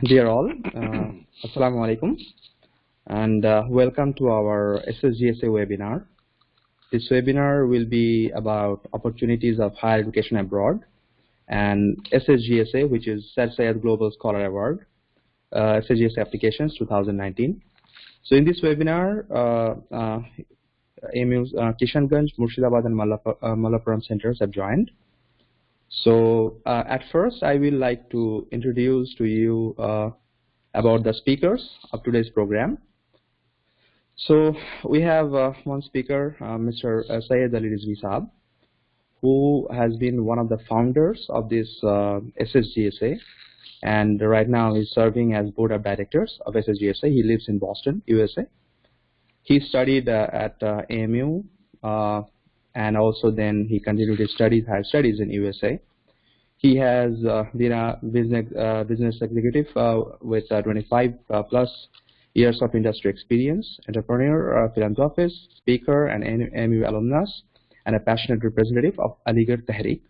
Dear all, Assalamu alaikum, and welcome to our SSGSA webinar. This webinar will be about opportunities of higher education abroad and SSGSA, which is SSGSA Global Scholar Award, SSGSA Applications 2019. So in this webinar, AMU's Kishanganj, Murshidabad and Malappuram centers have joined. So at first, I will like to introduce to you about the speakers of today's program. So we have one speaker, Mr. Syed Ali Rizvi Saab, who has been one of the founders of this SSGSA, and right now he's serving as board of directors of SSGSA. He lives in Boston, USA. He studied at AMU, and also then he continued his higher studies in USA. He has been a business executive with 25 plus years of industry experience, entrepreneur, philanthropist, speaker, and AMU alumnus, and a passionate representative of Aligarh Tehreek.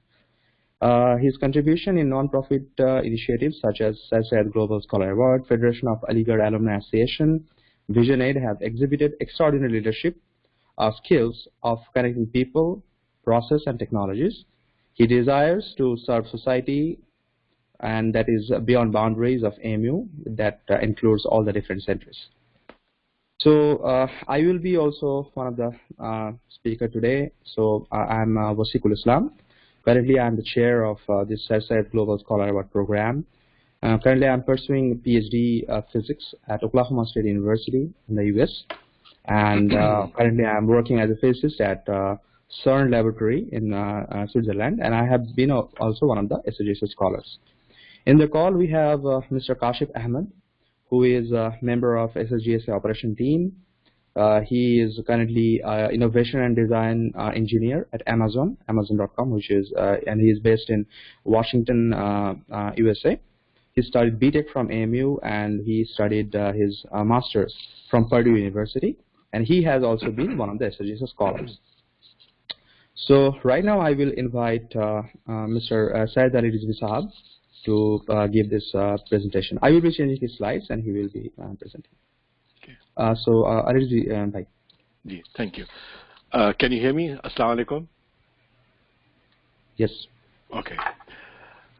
His contribution in non-profit initiatives such as SSGSA Global Scholar Award, Federation of Aligarh Alumni Association, Vision Aid have exhibited extraordinary leadership skills of connecting people, process, and technologies. He desires to serve society, and that is beyond boundaries of AMU, that includes all the different centers. So I will be also one of the speaker today. So I'm Wasiqul Islam. Currently, I'm the chair of this SSGSA Global Scholar Award program. Currently, I'm pursuing a PhD physics at Oklahoma State University in the US. And currently, I'm working as a physicist at CERN laboratory in Switzerland. And I have been also one of the SSGSA scholars. In the call, we have Mr. Kashif Ahmed, who is a member of SSGSA operation team. He is currently innovation and design engineer at Amazon.com, which is, and he is based in Washington, USA. He studied BTech from AMU, and he studied his master's from Purdue University. And he has also been one of the SSGSA scholars. So right now, I will invite Mr. Syed Ali Rizvi Saab to give this presentation. I will be changing his slides, and he will be presenting. Okay. So Ali Rizvi, bhai. Thank you. Can you hear me? Assalamu alaikum. Yes. Okay.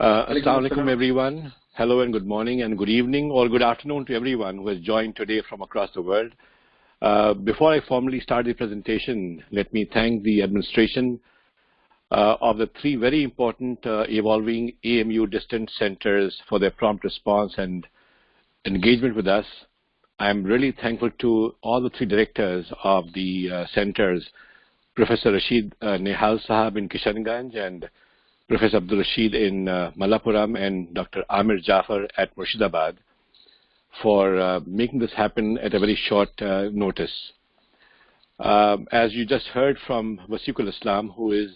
Assalamu alaikum, everyone. Hello and good morning and good evening or good afternoon to everyone who has joined today from across the world. Before I formally start the presentation, let me thank the administration of the three very important evolving AMU distance centers for their prompt response and engagement with us. I'm really thankful to all the three directors of the centers, Professor Rashid Nehal Sahab in Kishanganj and Professor Abdul Rashid in Malappuram and Dr. Amir Jafar at Murshidabad for making this happen at a very short notice. As you just heard from Wasiqul Islam, who is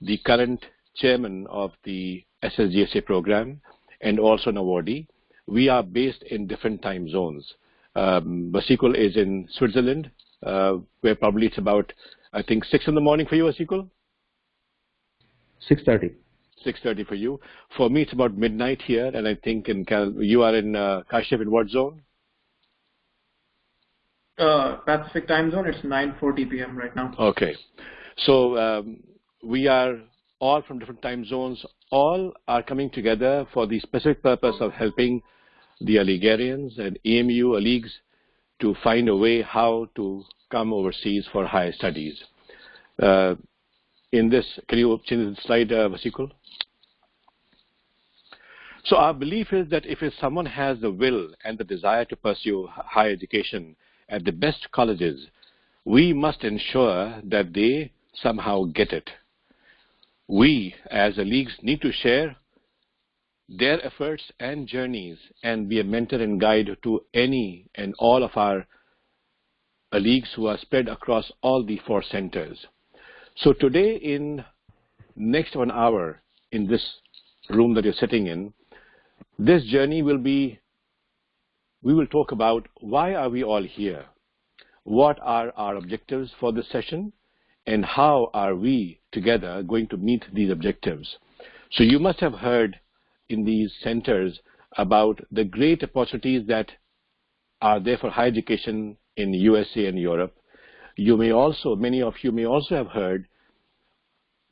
the current chairman of the SSGSA program and also an awardee, we are based in different time zones. Wasiqul is in Switzerland, where probably it's about, I think, 6 in the morning for you, Wasiqul? 6:30. 6:30 for you. For me, it's about midnight here, and I think you are in Kashif, in what zone? Pacific time zone. It's 9:40 p.m. right now. Okay. So we are all from different time zones. All are coming together for the specific purpose of helping the Aligharians and AMU Aligs to find a way how to come overseas for higher studies. In this, can you change the slide, Wasiqul? So our belief is that if someone has the will and the desire to pursue higher education at the best colleges, we must ensure that they somehow get it. We, as Aligs, need to share their efforts and journeys and be a mentor and guide to any and all of our Aligs who are spread across all the 4 centers. So today, in next 1 hour, in this room that you're sitting in, this journey will be, we will talk about why are we all here, what are our objectives for this session, and how are we together going to meet these objectives. So you must have heard in these centers about the great opportunities that are there for higher education in USA and Europe. You may also, many of you may also have heard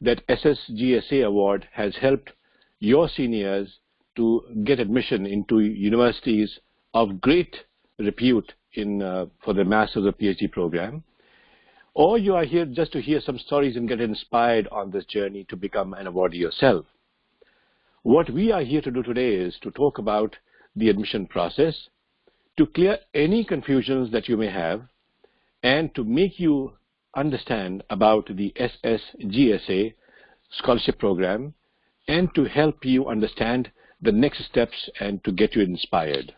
that SSGSA Award has helped your seniors to get admission into universities of great repute for the Master's or PhD program. Or you are here just to hear some stories and get inspired on this journey to become an awardee yourself. What we are here to do today is to talk about the admission process, to clear any confusions that you may have, and to make you understand about the SSGSA scholarship program, and to help you understand the next steps and to get you inspired.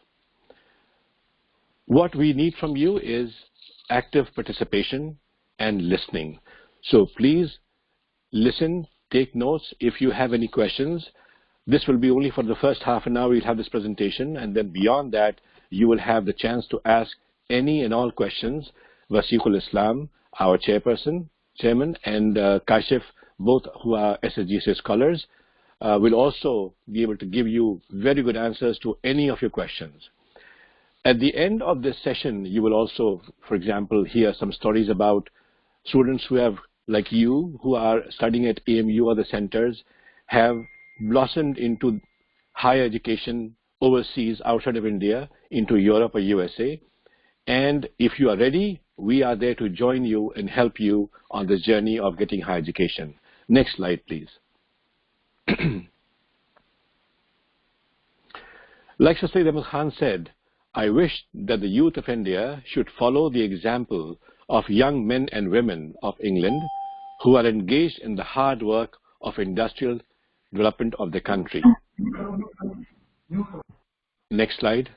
What we need from you is active participation and listening. So please listen, take notes. If you have any questions, this will be only for the first half an hour. We'll have this presentation, and then beyond that, you will have the chance to ask any and all questions. Wasiqul Islam, our chairman, and Kashif, both who are SSGSA scholars, will also be able to give you very good answers to any of your questions. At the end of this session, you will also, for example, hear some stories about students who have, like you, who are studying at AMU or the centers, have blossomed into higher education overseas, outside of India, into Europe or USA. And if you are ready, we are there to join you and help you on this journey of getting higher education. Next slide, please. Like Sayyid Ahmad Khan said, I wish that the youth of India should follow the example of young men and women of England who are engaged in the hard work of industrial development of the country. Next slide.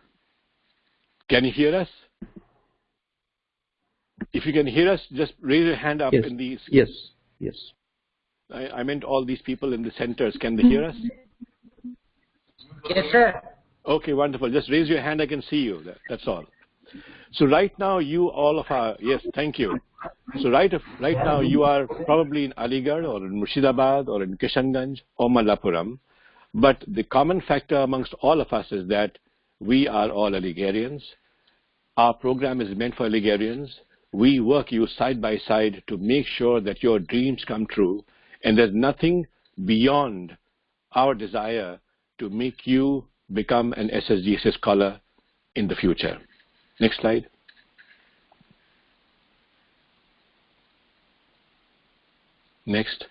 Can you hear us? If you can hear us, just raise your hand up. Yes. In these. Yes. Yes. I meant all these people in the centers. Can they hear us? Yes, sir. Okay, wonderful. Just raise your hand. I can see you. That's all. So right now, you all of our, yes, thank you. So right now, you are probably in Aligarh or in Murshidabad or in Kishanganj or Malappuram. But the common factor amongst all of us is that we are all Aligarians. Our program is meant for Aligarians. We work you side by side to make sure that your dreams come true. And there's nothing beyond our desire to make you become an SSGSA scholar in the future. Next slide. Next.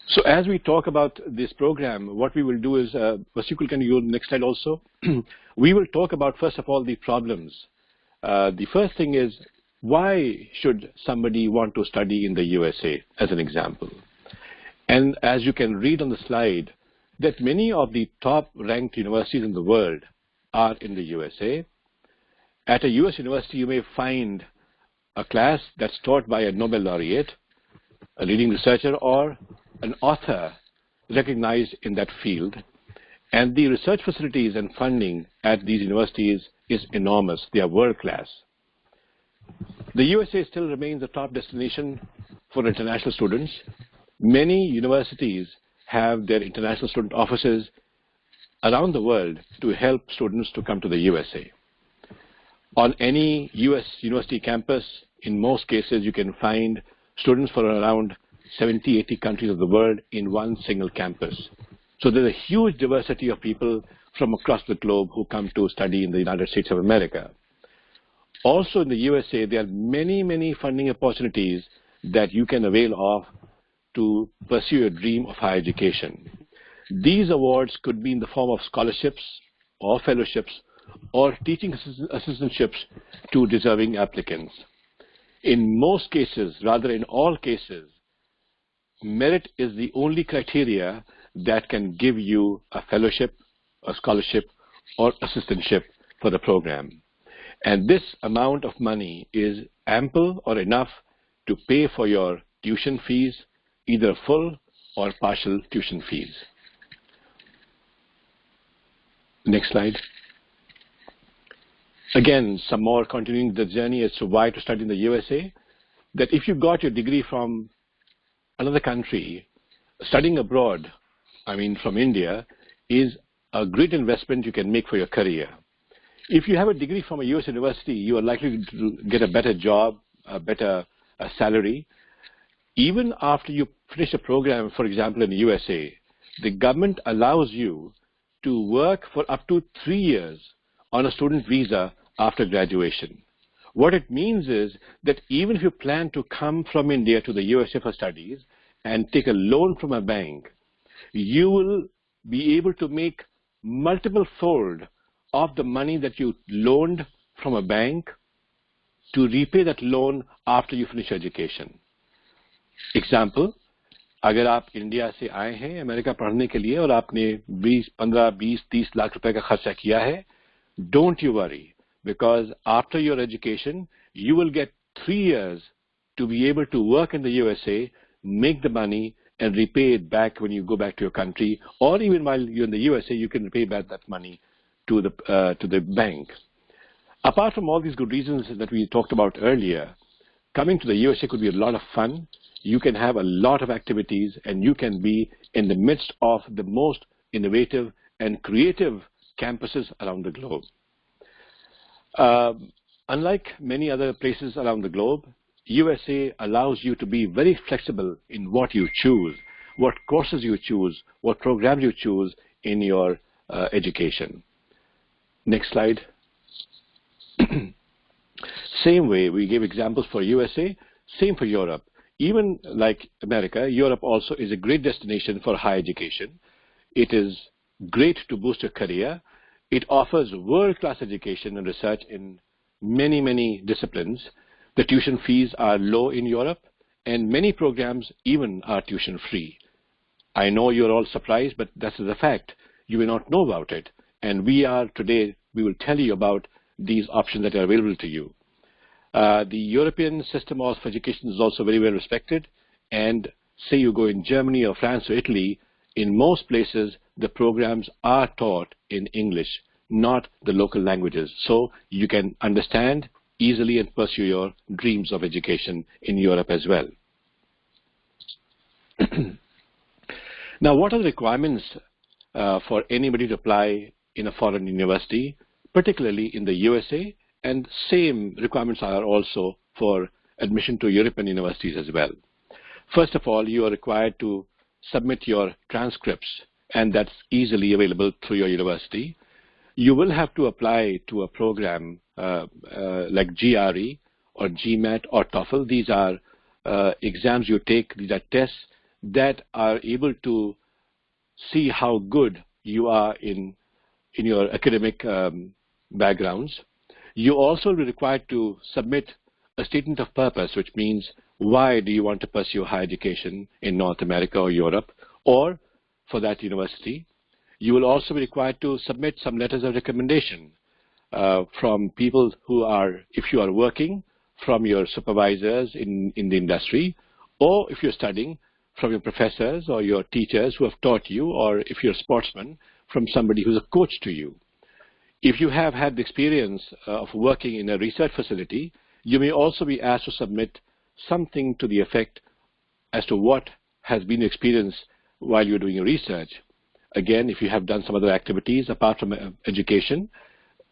So as we talk about this program, what we will do is, Wasiqul, can you go to the next slide also? We will talk about, first of all, the problems. The first thing is, why should somebody want to study in the USA, as an example? And as you can read on the slide, that many of the top-ranked universities in the world are in the USA. At a US university, you may find a class that's taught by a Nobel laureate, a leading researcher, or an author recognized in that field. And the research facilities and funding at these universities is enormous. They are world-class. The USA still remains the top destination for international students. Many universities have their international student offices around the world to help students to come to the USA. On any US university campus, in most cases, you can find students from around 70, 80 countries of the world in one single campus. So there's a huge diversity of people from across the globe who come to study in the United States of America. Also in the USA, there are many, many funding opportunities that you can avail of to pursue your dream of higher education. These awards could be in the form of scholarships or fellowships or teaching assistantships to deserving applicants. In most cases, rather in all cases, merit is the only criteria that can give you a fellowship, a scholarship, or assistantship for the program. And this amount of money is ample or enough to pay for your tuition fees, either full or partial tuition fees. Next slide. Again, some more continuing the journey as to why to study in the USA. That if you got your degree from another country, studying abroad, I mean from India, is a great investment you can make for your career. If you have a degree from a US university, you are likely to get a better job, a better salary. Even after you finish a program, for example, in the USA, the government allows you to work for up to 3 years on a student visa after graduation. What it means is that even if you plan to come from India to the USA for studies and take a loan from a bank, you will be able to make multiple fold of the money that you loaned from a bank to repay that loan after you finish education. Example, अगर आप India से आए हैं America पढ़ने के लिए और आपने 15, 20, 30 लाख रुपए का खर्चा किया है, don't you worry, because after your education, you will get 3 years to be able to work in the USA, make the money, and repay it back when you go back to your country, or even while you're in the USA, you can repay back that money to the bank. Apart from all these good reasons that we talked about earlier, coming to the USA could be a lot of fun. You can have a lot of activities, and you can be in the midst of the most innovative and creative campuses around the globe. Unlike many other places around the globe, USA allows you to be very flexible in what you choose, what courses you choose, what programs you choose in your education. Next slide. Same way, we gave examples for USA, same for Europe. Even like America, Europe also is a great destination for higher education. It is great to boost your career. It offers world-class education and research in many, many disciplines. The tuition fees are low in Europe, and many programs even are tuition-free. I know you're all surprised, but that's the fact. You may not know about it. And we will tell you about these options that are available to you. The European system of education is also very well respected, and say you go in Germany or France or Italy, in most places the programs are taught in English, not the local languages, so you can understand easily and pursue your dreams of education in Europe as well. Now, what are the requirements for anybody to apply in a foreign university, particularly in the USA? And same requirements are also for admission to European universities as well. First of all, you are required to submit your transcripts, and that's easily available through your university. You will have to apply to a program like GRE or GMAT or TOEFL. These are exams you take, these are tests that are able to see how good you are in your academic backgrounds. You also will be required to submit a statement of purpose, which means why do you want to pursue higher education in North America or Europe, or for that university. You will also be required to submit some letters of recommendation from people who are, if you are working, from your supervisors in the industry, or if you're studying, from your professors or your teachers who have taught you, or if you're a sportsman, from somebody who's a coach to you. If you have had the experience of working in a research facility, you may also be asked to submit something to the effect as to what has been experienced while you're doing your research. Again, if you have done some other activities apart from education,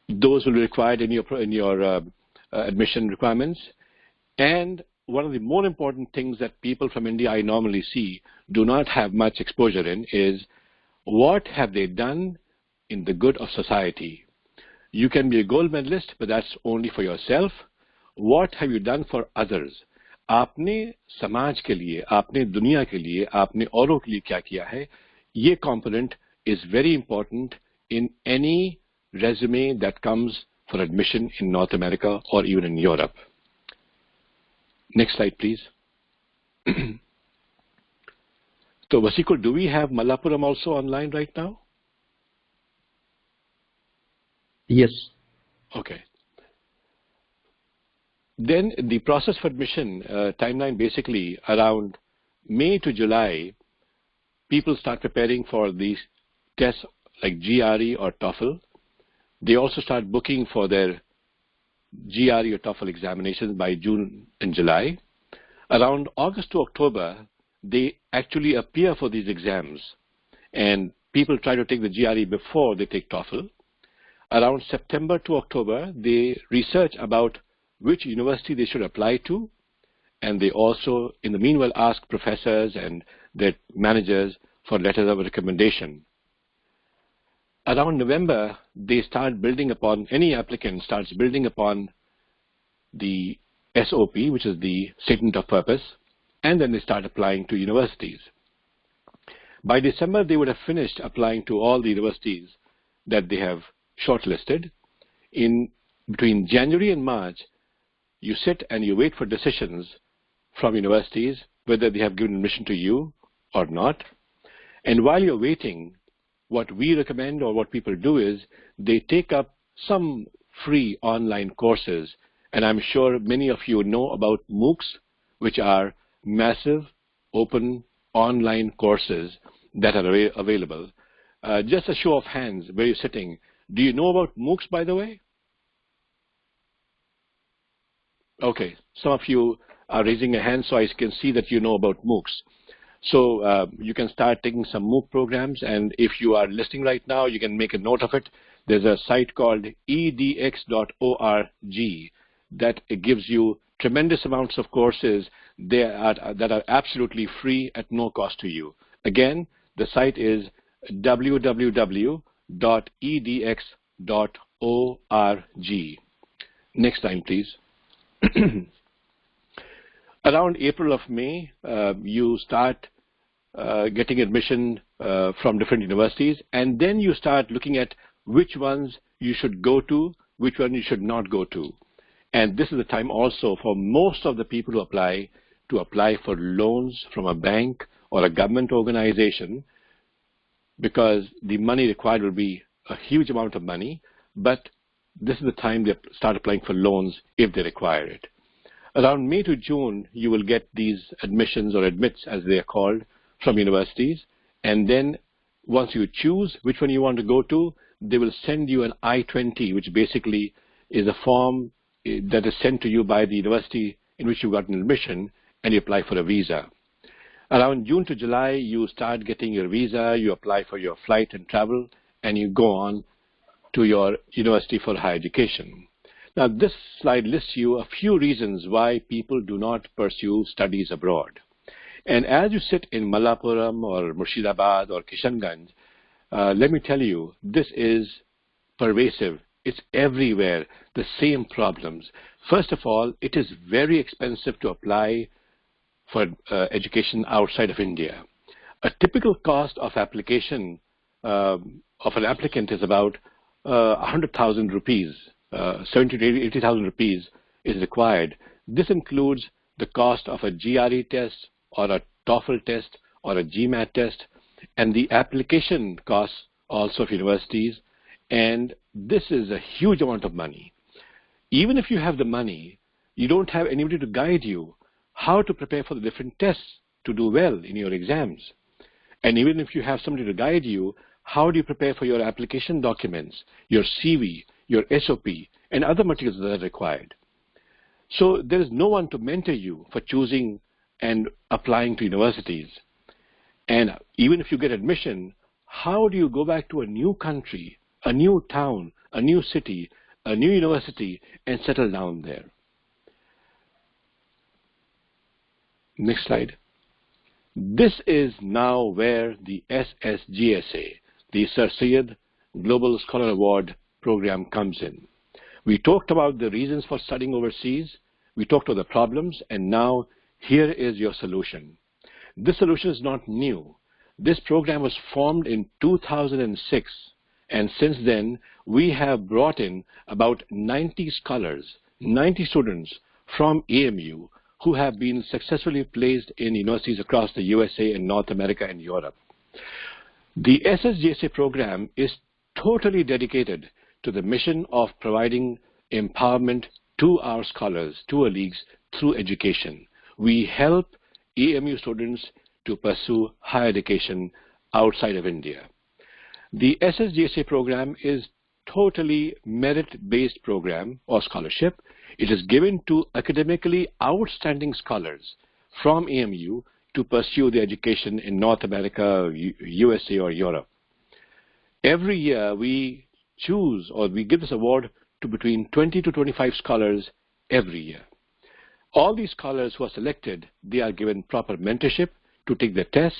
those will be required in your admission requirements. And one of the more important things that people from India I normally see do not have much exposure in is what have they done in the good of society. You can be a gold medalist, but that's only for yourself. What have you done for others? आपने समाज के लिए, आपने दुनिया के लिए, आपने औरों के लिए क्या किया है? ये component is very important in any resume that comes for admission in North America or even in Europe. Next slide, please. So, Vasikul, do we have Malappuram also online right now? Yes. Okay. Then the process for admission timeline, basically around May to July, people start preparing for these tests like GRE or TOEFL. They also start booking for their GRE or TOEFL examinations by June and July. Around August to October, they actually appear for these exams. And people try to take the GRE before they take TOEFL. Around September to October, they research about which university they should apply to. And they also, in the meanwhile, ask professors and their managers for letters of recommendation. Around November, they start building upon, any applicant starts building upon the SOP, which is the Statement of Purpose, and then they start applying to universities. By December, they would have finished applying to all the universities that they have shortlisted. Between January and March, you sit and you wait for decisions from universities, whether they have given admission to you or not. And while you're waiting, what we recommend or what people do is they take up some free online courses. And I'm sure many of you know about MOOCs, which are massive open online courses that are available. Just a show of hands, where you're sitting. Do you know about MOOCs, by the way? Okay, some of you are raising a hand, so I can see that you know about MOOCs. So you can start taking some MOOC programs, and if you are listening right now, you can make a note of it. There's a site called edx.org that gives you tremendous amounts of courses that are absolutely free at no cost to you. Again, the site is www.edx.org. Next time, please. Around April of May, you start getting admission from different universities, and then you start looking at which ones you should go to, which one you should not go to. And this is the time also for most of the people who apply to apply for loans from a bank or a government organization, because the money required will be a huge amount of money, but this is the time they start applying for loans if they require it. Around May to June, you will get these admissions or admits, as they are called, from universities. And then once you choose which one you want to go to, they will send you an I-20, which basically is a form that is sent to you by the university in which you got an admission, and you apply for a visa. Around June to July, you start getting your visa, you apply for your flight and travel, and you go on to your university for higher education. Now, this slide lists you a few reasons why people do not pursue studies abroad. And as you sit in Malappuram or Murshidabad or Kishanganj, let me tell you, this is pervasive. It's everywhere, the same problems. First of all, it is very expensive to apply for education outside of India. A typical cost of application of an applicant is about 100,000 rupees. 70 to 80,000 rupees is required. This includes the cost of a GRE test or a TOEFL test or a GMAT test, and the application costs also of universities, and this is a huge amount of money. Even if you have the money, you don't have anybody to guide you how to prepare for the different tests to do well in your exams. And even if you have somebody to guide you, how do you prepare for your application documents, your CV, your SOP, and other materials that are required? So there is no one to mentor you for choosing and applying to universities. And even if you get admission, how do you go back to a new country, a new town, a new city, a new university, and settle down there? Next slide. This is now where the SSGSA, the Sir Syed Global Scholar Award program, comes in. We talked about the reasons for studying overseas, we talked about the problems, and now here is your solution. This solution is not new. This program was formed in 2006, and since then we have brought in about 90 scholars, 90 students from AMU who have been successfully placed in universities across the USA and North America and Europe. The SSGSA program is totally dedicated to the mission of providing empowerment to our scholars, to our leagues, through education. We help AMU students to pursue higher education outside of India. The SSGSA program is totally merit-based program or scholarship. It is given to academically outstanding scholars from AMU to pursue their education in North America, USA, or Europe. Every year we choose, or we give this award to between 20 to 25 scholars every year. All these scholars who are selected, they are given proper mentorship to take the tests.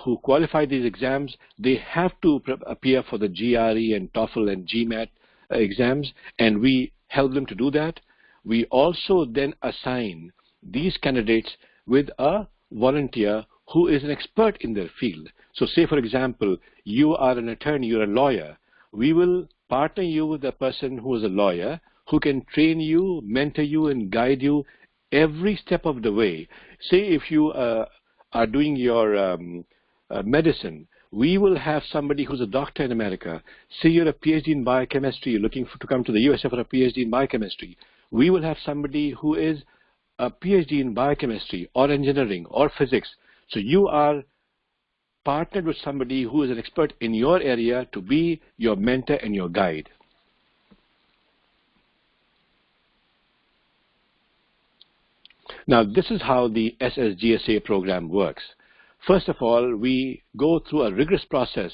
Who qualify these exams, they have to appear for the GRE and TOEFL and GMAT exams, and we help them to do that. We also then assign these candidates with a volunteer who is an expert in their field. So say, for example, you are an attorney, you're a lawyer. We will partner you with a person who is a lawyer who can train you, mentor you, and guide you every step of the way. Say if you are doing your medicine, we will have somebody who's a doctor in America. Say you're a PhD in biochemistry, you're looking to come to the USA for a PhD in biochemistry. We will have somebody who is a PhD in biochemistry or engineering or physics. So you are partnered with somebody who is an expert in your area to be your mentor and your guide. Now, this is how the SSGSA program works. First of all, we go through a rigorous process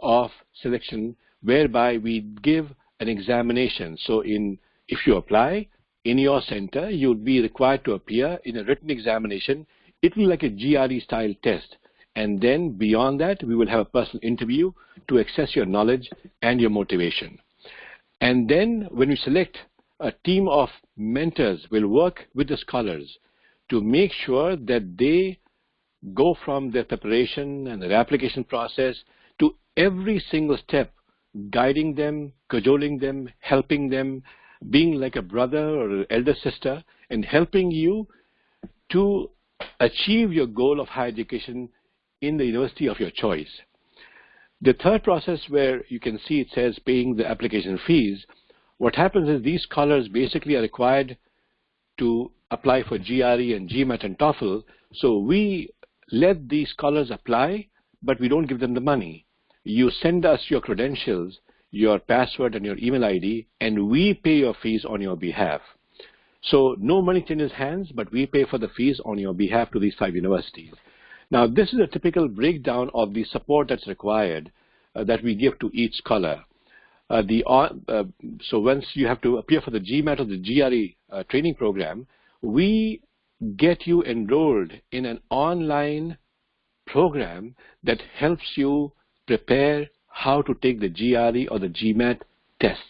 of selection whereby we give an examination. So if you apply in your center, you'll be required to appear in a written examination. It will be like a GRE style test. And then beyond that, we will have a personal interview to assess your knowledge and your motivation. And then when we select, a team of mentors will work with the scholars to make sure that they go from their preparation and their application process to every single step, guiding them, cajoling them, helping them, being like a brother or an elder sister, and helping you to achieve your goal of higher education in the university of your choice. The third process, where you can see it says paying the application fees, what happens is these scholars basically are required to apply for GRE and GMAT and TOEFL. So we let these scholars apply, but we don't give them the money. You send us your credentials, your password and your email ID, and we pay your fees on your behalf. So no money changes hands, but we pay for the fees on your behalf to these 5 universities. Now, this is a typical breakdown of the support that's required that we give to each scholar. So once you have to appear for the GMAT or the GRE training program, we get you enrolled in an online program that helps you prepare how to take the GRE or the GMAT tests.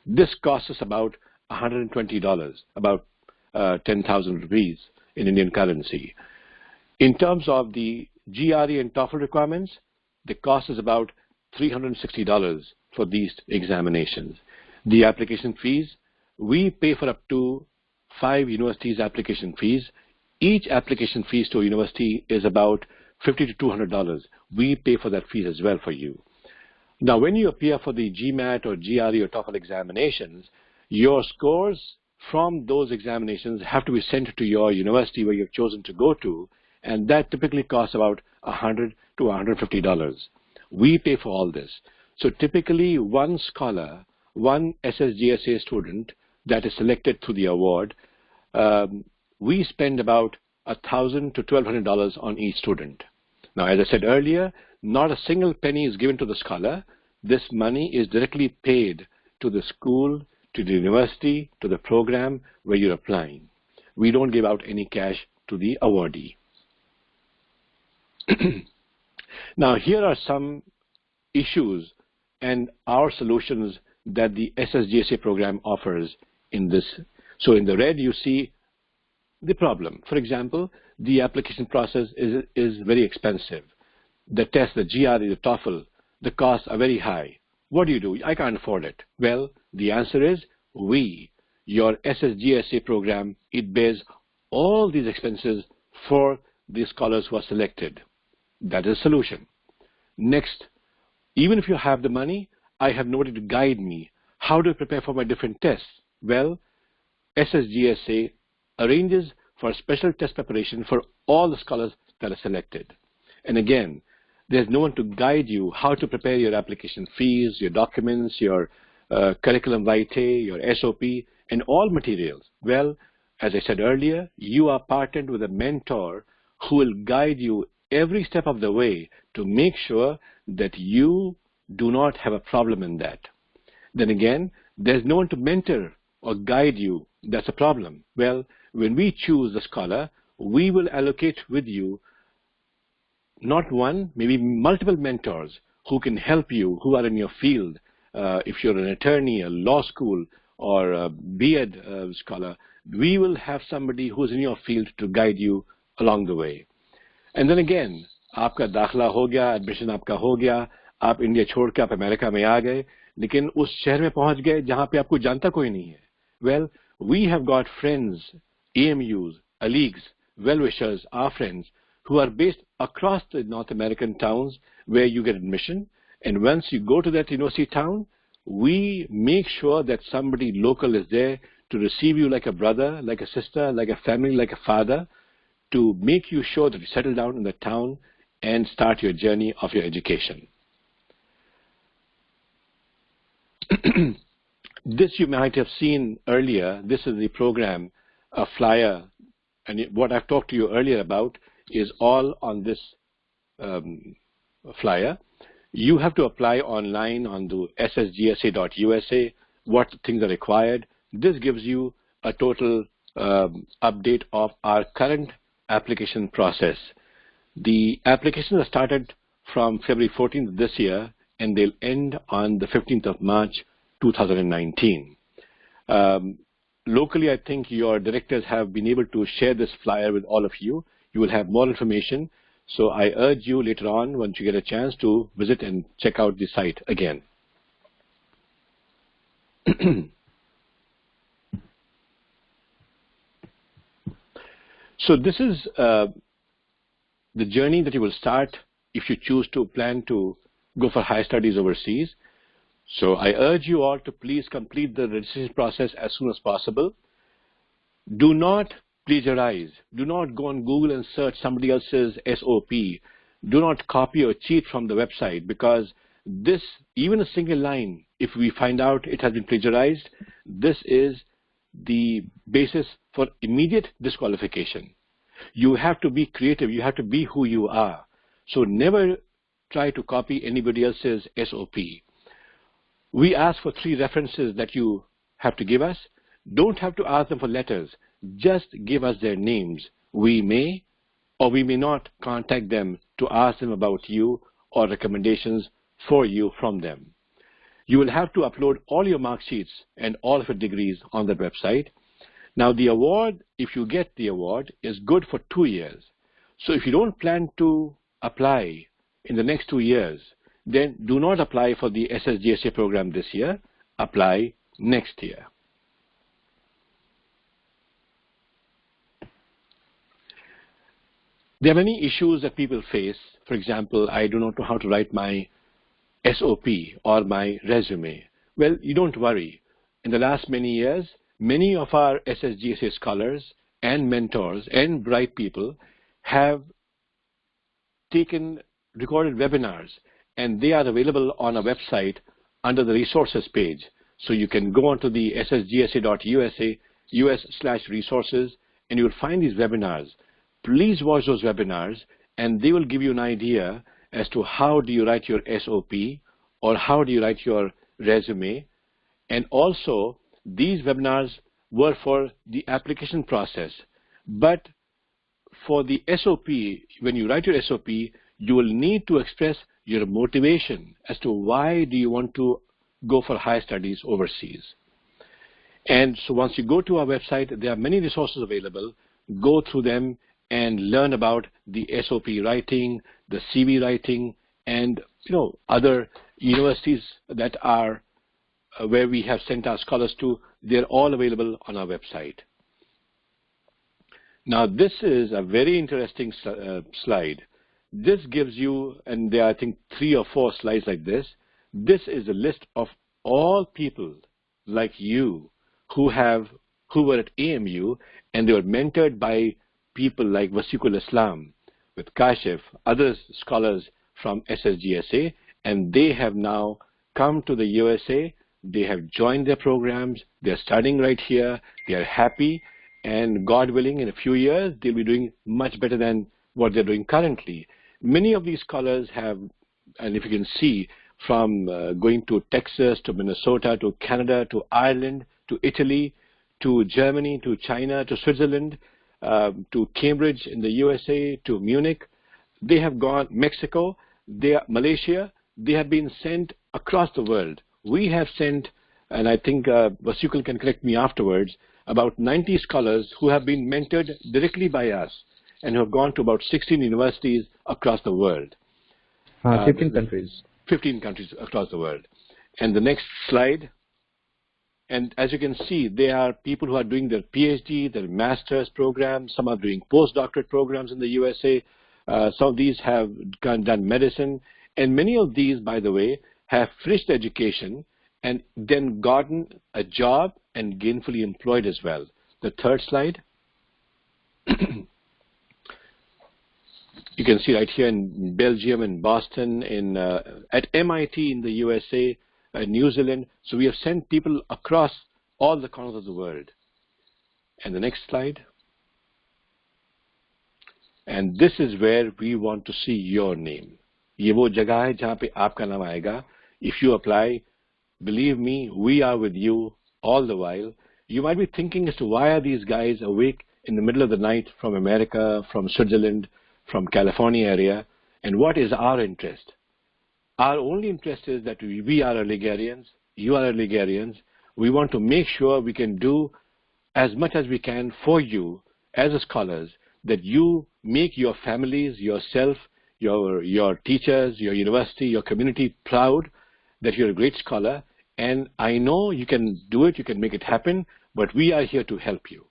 This costs us about $120, about 10,000 rupees in Indian currency. In terms of the GRE and TOEFL requirements, the cost is about $360 for these examinations. The application fees, we pay for up to 5 universities' application fees. Each application fees to a university is about $50 to $200. We pay for that fees as well for you. Now, when you appear for the GMAT or GRE or TOEFL examinations, your scores from those examinations have to be sent to your university where you've chosen to go to, and that typically costs about $100 to $150. We pay for all this. So typically, one scholar, one SSGSA student that is selected through the award, we spend about $1,000 to $1,200 on each student. Now, as I said earlier, not a single penny is given to the scholar. This money is directly paid to the school, to the university, to the program where you're applying. We don't give out any cash to the awardee. Now, here are some issues and our solutions that the SSGSA program offers in this. So in the red, you see the problem. For example, the application process is very expensive. The test, the GRE, the TOEFL, the costs are very high. What do? I can't afford it. Well, the answer is your SSGSA program, it bears all these expenses for the scholars who are selected. That is a solution. Next, even if you have the money, I have nobody to guide me. How do I prepare for my different tests? Well, SSGSA arranges for special test preparation for all the scholars that are selected. And again, there's no one to guide you how to prepare your application fees, your documents, your curriculum vitae, your SOP, and all materials. Well, as I said earlier, you are partnered with a mentor who will guide you every step of the way to make sure that you do not have a problem in that. Then again, there's no one to mentor or guide you. That's a problem. Well, when we choose the scholar, we will allocate with you not one, maybe multiple mentors who can help you, who are in your field. If you're an attorney, a law school, or a B.Ed scholar, we will have somebody who's in your field to guide you along the way. And then again, आपका दाखला हो गया, admission आपका हो गया, आप India छोड़ के आप अमेरिका में आ गए, लेकिन उस शहर में पहुंच गए जहां पे आपको जानता कोई नहीं है. Well, we have got friends, AMUs, colleagues, well-wishers, our friends, who are based across the North American towns where you get admission. And once you go to that university town, we make sure that somebody local is there to receive you like a brother, like a sister, like a family, like a father, to make you sure that you settle down in the town and start your journey of your education. This you might have seen earlier. This is the program, a flyer, and what I've talked to you earlier about is all on this flyer. You have to apply online on the SSGSA.USA, what things are required. This gives you a total update of our current application process. The applications are started from February 14th this year, and they'll end on the 15th of March, 2019. Locally, I think your directors have been able to share this flyer with all of you. You will have more information. So I urge you later on, once you get a chance, to visit and check out the site again. So this is the journey that you will start if you choose to plan to go for higher studies overseas. So I urge you all to please complete the registration process as soon as possible. Do not plagiarize. Do not go on Google and search somebody else's SOP. Do not copy or cheat from the website, because this, even a single line, if we find out it has been plagiarized, this is the basis for immediate disqualification. You have to be creative. You have to be who you are. So never try to copy anybody else's SOP. We ask for 3 references that you have to give us. Don't have to ask them for letters. Just give us their names. We may or we may not contact them to ask them about you or recommendations for you from them. You will have to upload all your mark sheets and all of your degrees on the website. Now the award, if you get the award, is good for 2 years. So if you don't plan to apply in the next 2 years, then do not apply for the SSGSA program this year. Apply next year. There are many issues that people face. For example, I do not know how to write my SOP or my resume. Well, you don't worry. In the last many years, many of our SSGSA scholars and mentors and bright people have recorded webinars, and they are available on a website under the resources page. So you can go onto the SSGSA.USA US/resources, and you will find these webinars. Please watch those webinars, and they will give you an idea as to how do you write your SOP or how do you write your resume. And also, these webinars were for the application process. But for the SOP, when you write your SOP, you will need to express your motivation as to why do you want to go for higher studies overseas. And so once you go to our website, there are many resources available. Go through them and learn about the SOP writing, the CV writing, and other universities that are where we have sent our scholars to. They're all available on our website. Now this is a very interesting slide. This gives you, and there are I think 3 or 4 slides like this. This is a list of all people like you who were at AMU, and they were mentored by people like Wasiqul Islam, with Kashif, other scholars from SSGSA, and they have now come to the USA. They have joined their programs. They're studying right here. They are happy, and God willing, in a few years, they'll be doing much better than what they're doing currently. Many of these scholars have, and if you can see, from going to Texas, to Minnesota, to Canada, to Ireland, to Italy, to Germany, to China, to Switzerland, to Cambridge in the USA, to Munich. They have gone, Mexico, Malaysia, they have been sent across the world. We have sent, and I think Vasikul can correct me afterwards, about 90 scholars who have been mentored directly by us and who have gone to about 16 universities across the world. 15 countries. 15 countries across the world. And the next slide. And as you can see, they are people who are doing their PhD, their master's programs. Some are doing postdoctorate programs in the USA. Some of these have done medicine. And many of these, by the way, have finished education and then gotten a job and gainfully employed as well. The third slide. You can see right here in Belgium, in Boston, at MIT in the USA, New Zealand. So we have sent people across all the corners of the world. And the next slide. And this is where we want to see your name. ये वो जगह है जहाँ पे आपका नाम आएगा. If you apply, believe me, we are with you all the while. You might be thinking as to why are these guys awake in the middle of the night from America, from Switzerland, from California area, and what is our interest? Our only interest is that we are Ligarians, you are Ligarians. We want to make sure we can do as much as we can for you as scholars, that you make your families, yourself, your teachers, your university, your community proud that you're a great scholar. And I know you can do it, you can make it happen, but we are here to help you.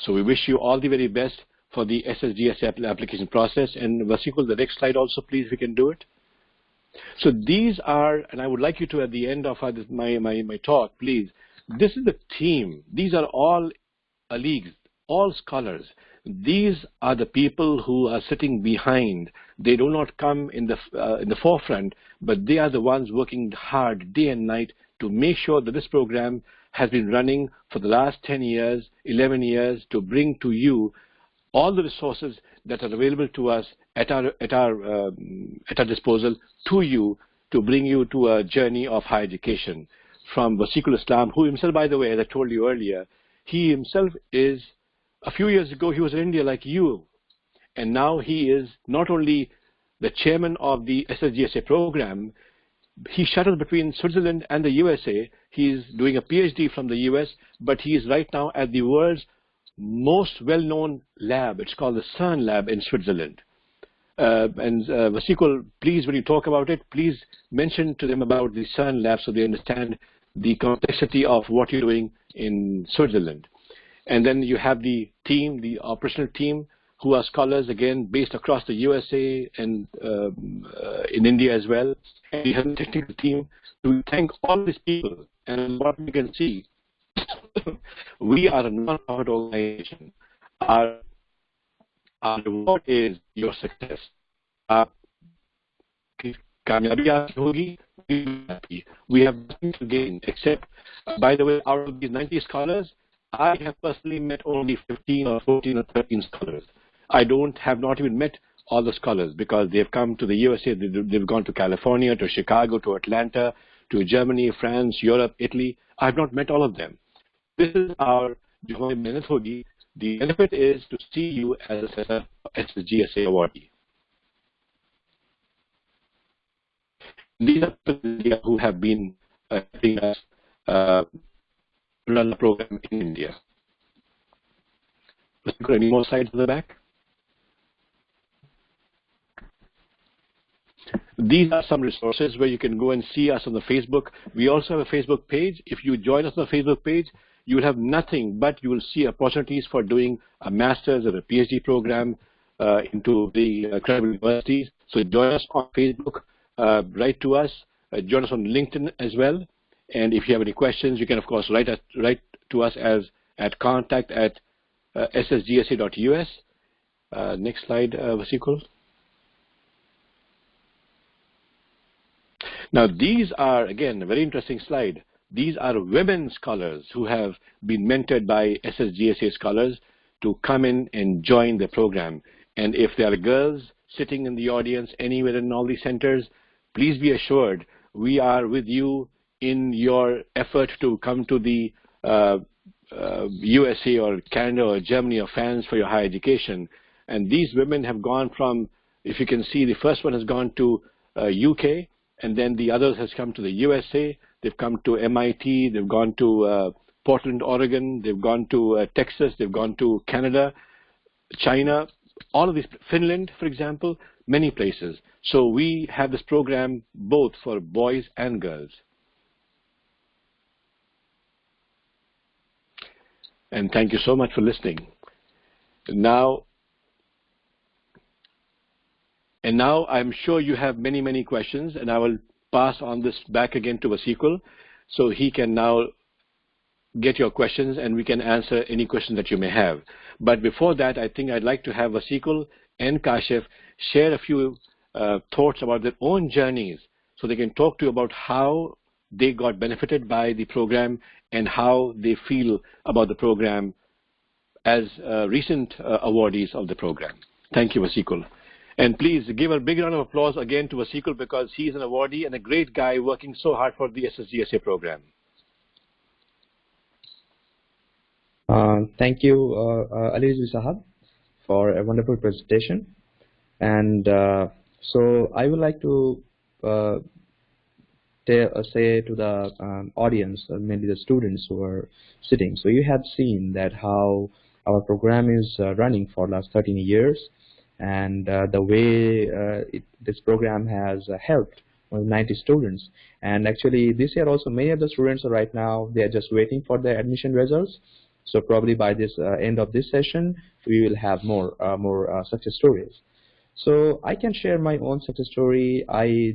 So we wish you all the very best for the SSGSA application process. And Vasikul, the next slide also, please, we can do it. So these are, and I would like you to, at the end of my talk, please, this is the team. These are all leagues, all scholars. These are the people who are sitting behind. They do not come in the forefront, but they are the ones working hard day and night to make sure that this program has been running for the last 10 years, 11 years, to bring to you all the resources that are available to us at our disposal to you, to bring you to a journey of higher education. From Vasikul Islam, who himself, by the way, as I told you earlier, he himself is, a few years ago, he was in India like you. And now he is not only the chairman of the SSGSA program, he shuttles between Switzerland and the USA. He's doing a PhD from the US, but he is right now at the world's most well-known lab. It's called the CERN lab in Switzerland. Vasikul, please, when you talk about it, please mention to them about the CERN lab so they understand the complexity of what you're doing in Switzerland. And then you have the team, the operational team, who are scholars, again, based across the USA and in India as well. And you have the technical team. We thank all these people. And what we can see, we are a non-profit organization. Our reward is your success. We have nothing to gain except, by the way, out of these 90 scholars, I have personally met only 15 or 14 or 13 scholars. I have not even met all the scholars because they've come to the USA, they've gone to California, to Chicago, to Atlanta, to Germany, France, Europe, Italy. I have not met all of them. This is our The benefit is to see you as a SSGSA awardee. These are people who have been helping us run the program in India. Let's go any more slides to the back. These are some resources where you can go and see us on the Facebook. We also have a Facebook page. If you join us on the Facebook page, you will have nothing but you will see opportunities for doing a master's or a PhD program into the credible universities. So join us on Facebook, write to us, join us on LinkedIn as well. And if you have any questions, you can, of course, write to us at contact@ssgsa.us. Next slide, Vasikul. Now, these are, again, a very interesting slide. these are women scholars who have been mentored by SSGSA scholars to come in and join the program. And if there are girls sitting in the audience anywhere in all these centers, please be assured we are with you in your effort to come to the USA or Canada or Germany or France for your higher education. And these women have gone from, if you can see, the first one has gone to UK, and then the others has come to the USA, they've come to MIT, they've gone to Portland, Oregon, they've gone to Texas, they've gone to Canada, China, all of these, Finland, for example, many places. So we have this program both for boys and girls. And thank you so much for listening. Now I'm sure you have many, many questions, and I will pass on this back again to Vasikul, so he can now get your questions and we can answer any questions that you may have. But before that, I think I'd like to have Vasikul and Kashif share a few thoughts about their own journeys, so they can talk to you about how they got benefited by the program and how they feel about the program as recent awardees of the program. Thank you, Vasikul. And please give a big round of applause again to Vasikul, because he's an awardee and a great guy working so hard for the SSGSA program. Thank you, Alizu Sahab, for a wonderful presentation. And so I would like to say to the audience, mainly the students who are sitting. So you have seen that how our program is running for the last 13 years, and the way this program has helped 90 students. And actually this year also many of the students are right now, they are just waiting for their admission results. So probably by this end of this session, we will have more success stories. So I can share my own success story. I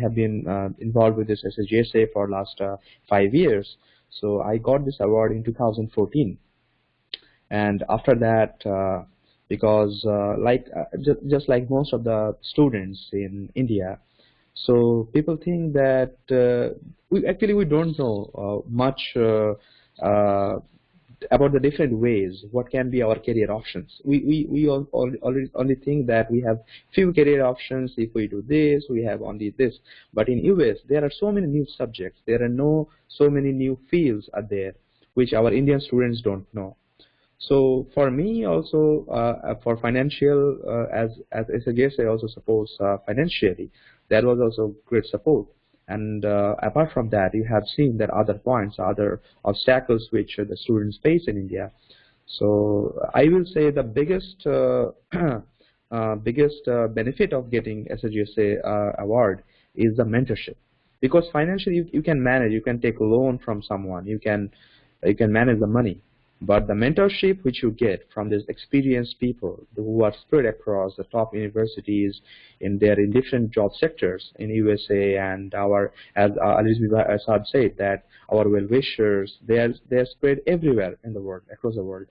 have been involved with this SSGSA for last 5 years. So I got this award in 2014. And after that, because just like most of the students in India, so people think that we don't know much about the different ways what can be our career options. We only think that we have few career options. If we do this, we have only this. But in US, there are so many new subjects. There are so many new fields are there which our Indian students don't know. So for me also, for financial, as SSGSA also supports financially, that was also great support. And apart from that, you have seen that other points, other obstacles which the students face in India. So I will say the biggest benefit of getting SSGSA award is the mentorship, because financially you can manage, you can take a loan from someone, you can manage the money. But the mentorship which you get from these experienced people who are spread across the top universities in different job sectors in USA, and as Alizu Saab said, that our well-wishers, they're spread everywhere in the world, across the world.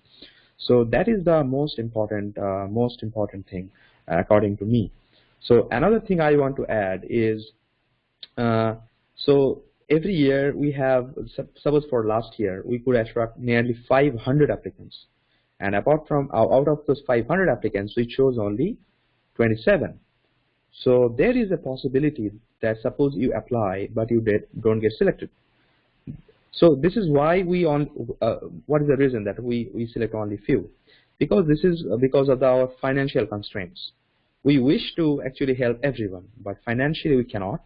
So that is the most important thing, according to me. So another thing I want to add is, so every year we have, suppose for last year, we could attract nearly 500 applicants. And out of those 500 applicants, we chose only 27. So there is a possibility that suppose you apply, but you don't get selected. So this is why what is the reason that we select only few? Because this is because of our financial constraints. We wish to actually help everyone, but financially we cannot.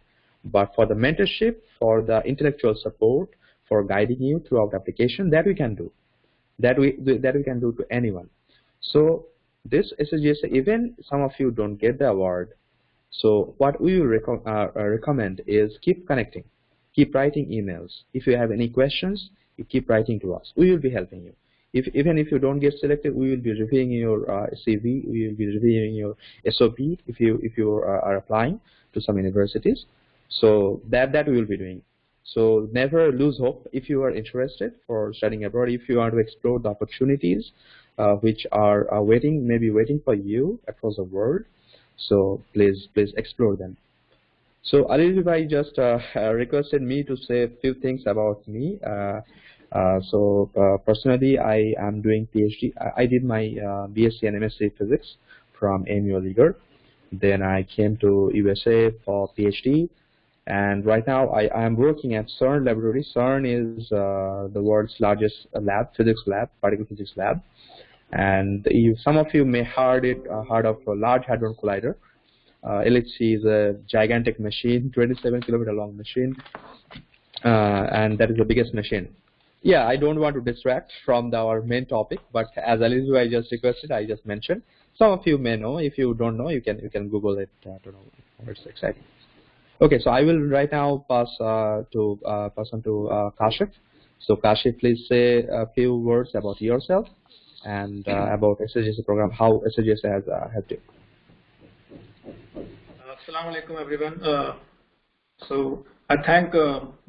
But for the mentorship, for the intellectual support, for guiding you throughout application, that we can do. That we can do to anyone. So this SSGSA, even some of you don't get the award, so what we will recommend is keep connecting, keep writing emails. If you have any questions, you keep writing to us. We will be helping you. Even if you don't get selected, we will be reviewing your CV. We will be reviewing your SOP if you are applying to some universities. So that we will be doing. So never lose hope if you are interested for studying abroad. If you want to explore the opportunities which are maybe waiting for you across the world, so please explore them. So Aliyu bhai just requested me to say a few things about me. Personally, I am doing PhD. I did my BSc and MSc Physics from AMU Aligarh. Then I came to USA for PhD. And right now I am working at CERN laboratory. CERN is the world's largest lab, physics lab, particle physics lab. And some of you may heard of a Large Hadron Collider. LHC is a gigantic machine, 27-kilometer long machine, and that is the biggest machine. Yeah, I don't want to distract from our main topic, but as Alizu I just requested, I just mentioned. Some of you may know. If you don't know, you can Google it to know what it's exactly. Okay, so I will right now pass on to Kashif. So Kashif, please say a few words about yourself and about SSGSA program, how SSGSA has helped you. Assalamu alaikum everyone. So I thank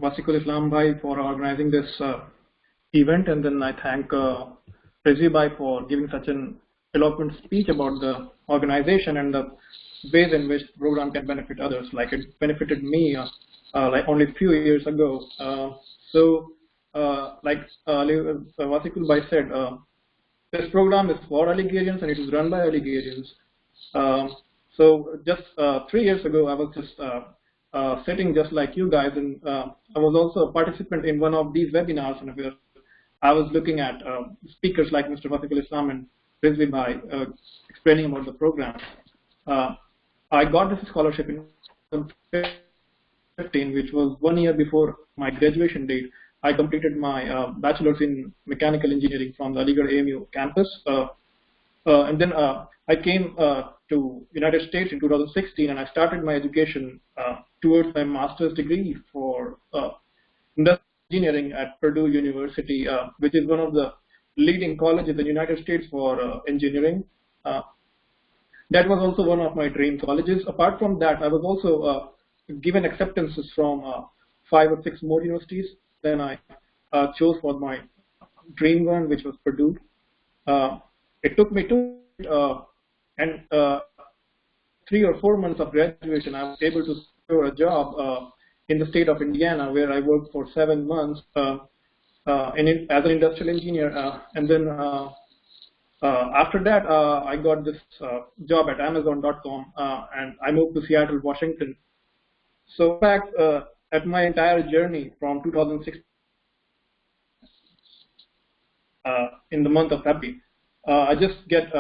Wasikul Islam Bhai for organizing this event, and then I thank Rizvi Bhai for giving such an eloquent speech about the organization and the ways in which the program can benefit others, like it benefited me like only a few years ago. Like Wasikul Bhai said, this program is for Algerians and it is run by Algerians. So just 3 years ago, I was just sitting just like you guys, and I was also a participant in one of these webinars, and I was looking at speakers like Mr. Wasikul Islam and Rizvi Bhai explaining about the program. I got this scholarship in 2015, which was 1 year before my graduation date. I completed my bachelor's in mechanical engineering from the Aligarh AMU campus, and then I came to United States in 2016, and I started my education towards my master's degree for industrial engineering at Purdue University, which is one of the leading colleges in the United States for engineering. That was also one of my dream colleges. Apart from that, I was also given acceptances from 5 or 6 more universities. Then I chose for my dream one, which was Purdue. It took me 3 or 4 months of graduation. I was able to secure a job in the state of Indiana, where I worked for 7 months as an industrial engineer, and then after that, I got this job at Amazon.com, and I moved to Seattle, Washington. So, in fact, at my entire journey from 2006, in the month of February, I just get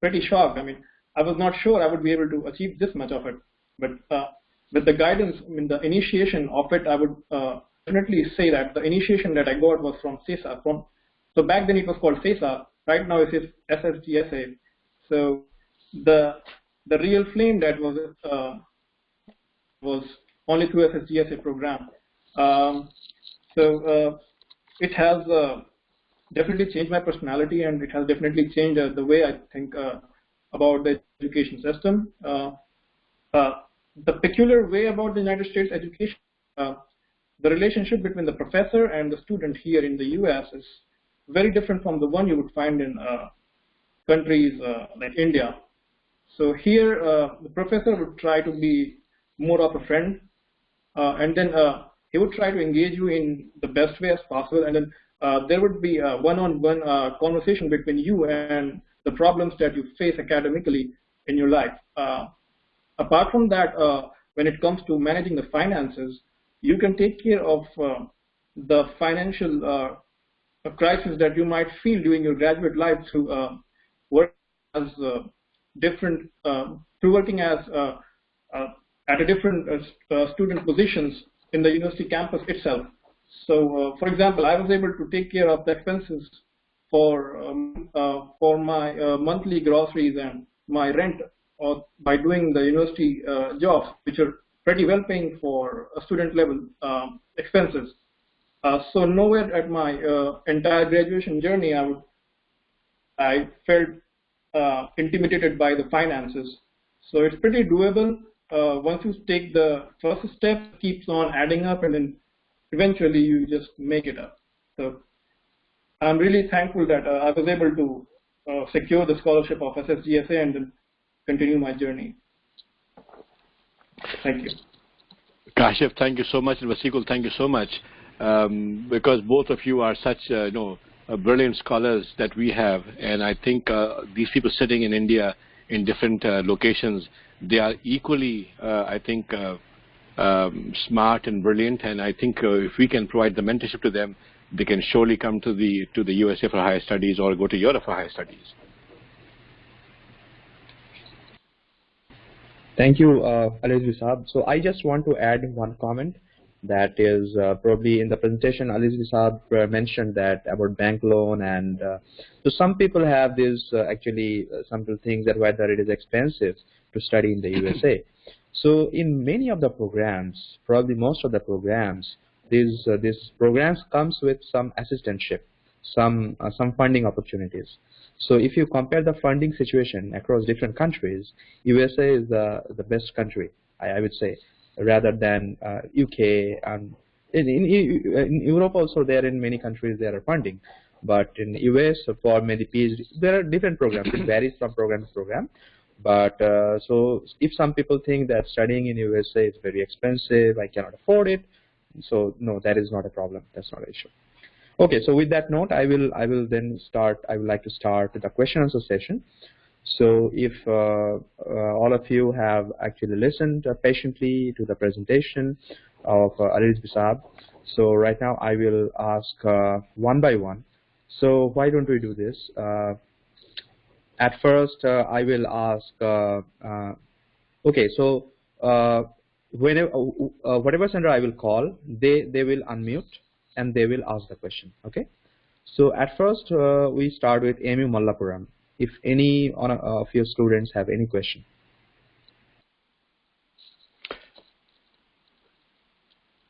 pretty shocked. I mean, I was not sure I would be able to achieve this much of it, but with the guidance, I mean, the initiation of it, I would definitely say that the initiation that I got was from SESA. So back then it was called SESA. Right now it is SSGSA. So the real flame that was only through SSGSA program. It has definitely changed my personality, and it has definitely changed the way I think about the education system. The peculiar way about the United States education, the relationship between the professor and the student here in the US is very different from the one you would find in countries like India. So here, the professor would try to be more of a friend, and then he would try to engage you in the best way as possible, and then there would be a one-on-one conversation between you and the problems that you face academically in your life. Apart from that, when it comes to managing the finances, you can take care of the financial crisis that you might feel during your graduate life through working as at a different student positions in the university campus itself. So, for example, I was able to take care of the expenses for my monthly groceries and my rent, or by doing the university jobs, which are pretty well paying for student level expenses. So nowhere at my entire graduation journey I felt intimidated by the finances. So it's pretty doable. Once you take the first step, it keeps on adding up, and then eventually you just make it up. So I'm really thankful that I was able to secure the scholarship of SSGSA and then continue my journey. Thank you. Kashif, thank you so much, and Vasikul, thank you so much, because both of you are such, brilliant scholars that we have, and I think these people sitting in India in different locations, they are equally, smart and brilliant, and I think if we can provide the mentorship to them, they can surely come to the USA for higher studies or go to Europe for higher studies. Thank you, Alizvi Saab. So I just want to add one comment that is probably in the presentation. Alizvi Saab mentioned that about bank loan, and so some people have this some people think that whether it is expensive to study in the USA. So in many of the programs, probably most of the programs, these programs comes with some assistantship, some funding opportunities. So if you compare the funding situation across different countries, USA is the best country, I would say, rather than UK. And in Europe also, there in many countries there are funding, but in US for many PhD, there are different programs. It varies from program to program. But so if some people think that studying in USA is very expensive, I cannot afford it. So no, that is not a problem. That's not an issue. Okay, so with that note, I will then start. I would like to start the question answer session. So if all of you have actually listened patiently to the presentation of Alizvi Saab, so right now I will ask one by one. So why don't we do this? At first, I will ask. Okay, so whenever whatever center I will call, they will unmute and they will ask the question. Okay. So at first, we start with AMU Mallapuram. If any of your students have any question.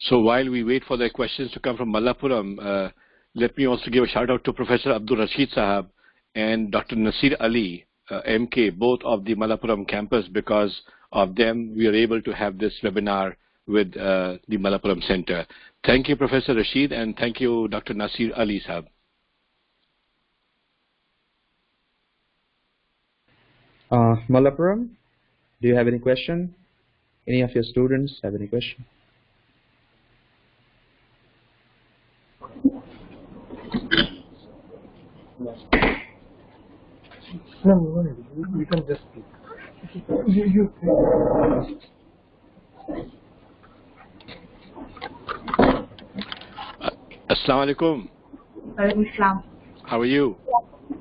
So while we wait for the questions to come from Mallapuram, let me also give a shout out to Professor Abdul Rashid Sahab and Dr. Nasir Ali, MK, both of the Mallapuram campus. Because of them, we are able to have this webinar with the Mallapuram Center. Thank you, Professor Rashid, and thank you, Dr. Nasir Ali Sahab. Mallapuram, do you have any question? Any of your students have any question? No, you can just speak. Assalamu alaikum. Walaikum Assalam. How are you?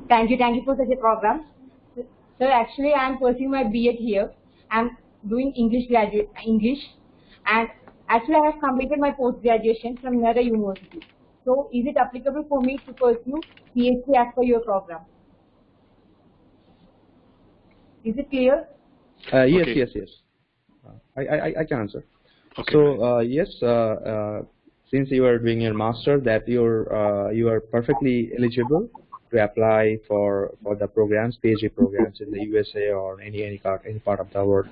Thank you for such a program. So actually I am pursuing my B.Ed here. I am doing English, and actually I have completed my post-graduation from another university. So is it applicable for me to pursue PhD as per your program? Is it clear? Yes, Okay. yes. I can answer. Okay. So yes, since you are doing your master, that you are perfectly eligible to apply for the programs, PhD programs in the USA or any part of the world.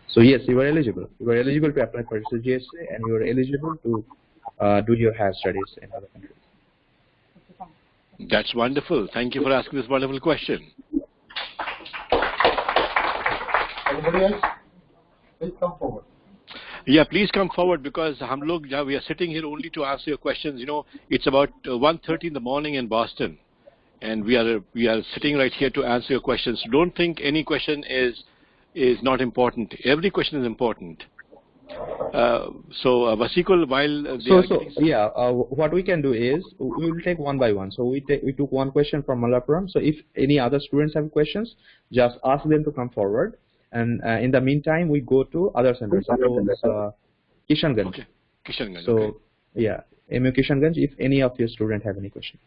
So yes, you are eligible. You are eligible to apply for SSGSA, and you are eligible to do your higher studies in other countries. That's wonderful. Thank you for asking this wonderful question. Anybody else? Please come forward. Yeah, please come forward, because we are sitting here only to answer your questions. You know, it's about 1:30 in the morning in Boston, and we are sitting right here to answer your questions. Don't think any question is not important. Every question is important. So Vasikul, while what we can do is we will take one by one. So we took one question from Mallapuram. So if any other students have questions, just ask them to come forward. And in the meantime, we go to other centers. Kishanganj. Okay. Kishanganj. So okay. yeah, AMU Kishanganj. If any of your students have any question.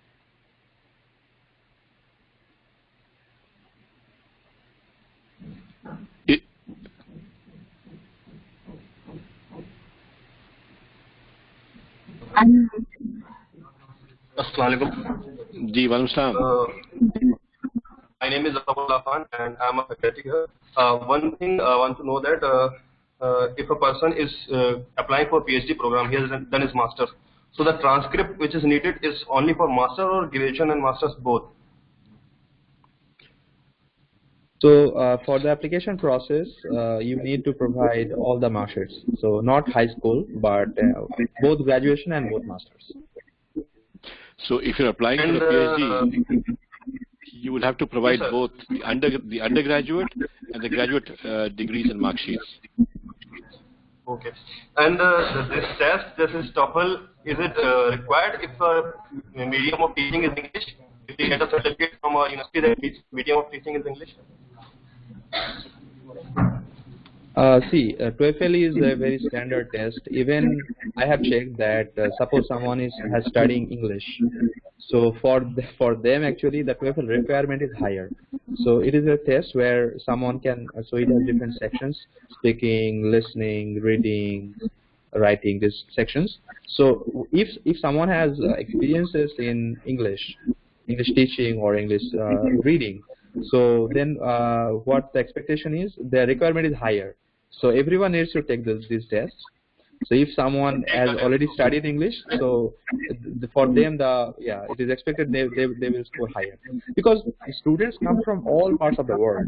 Assalamualaikum. Ji, walaikum salam. My name is Abdullah Khan and I am a faculty here. One thing I want to know that if a person is applying for PhD program, he has done his master's. So the transcript which is needed is only for master or graduation and master's both? So for the application process, you need to provide all the mark sheets. So not high school, but both graduation and both masters. So if you're applying for a PhD, you will have to provide both the undergraduate and the graduate degrees and mark sheets. Okay. And this test, this is TOEFL, is it required if the medium of teaching is English? If you get a certificate from a university that medium of teaching is English? See, TOEFL is a very standard test. Even I have checked that suppose someone has studying English, so for them actually the TOEFL requirement is higher. So it is a test where someone can. So it has different sections: speaking, listening, reading, writing. These sections. So if someone has experiences in English teaching or English reading, so then what the expectation is, the requirement is higher. So everyone needs to take these tests. So if someone has already studied English, so for them it is expected they will score higher, because students come from all parts of the world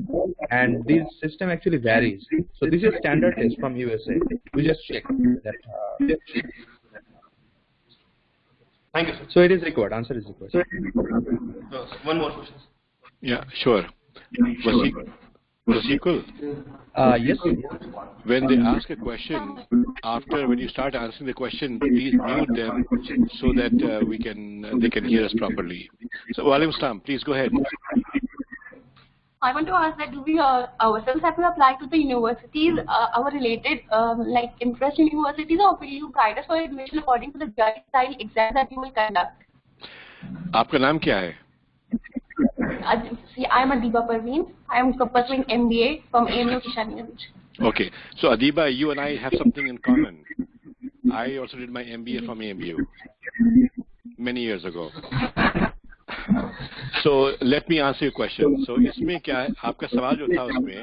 and this system actually varies. So this is a standard test from USA. We just check that. Thank you, sir. So it is required. Answer is required. One more question. Yeah, sure. Vasikul, yes. when they ask a question, when you start answering the question, please mute them so that they can hear us properly. So, Walaikum Assalam, please go ahead. I want to ask that do we ourselves have to apply to the universities, our related like interest in universities, or will you guide us for admission according to the judge style exam that you will conduct? आपका नाम क्या है? I am Adiba Parveen. I am pursuing MBA from AMU Kishani. Okay, so Adiba, you and I have something in common. I also did my MBA from AMU many years ago. So let me answer your question. So इसमें क्या है? आपका सवाल जो था उसमें,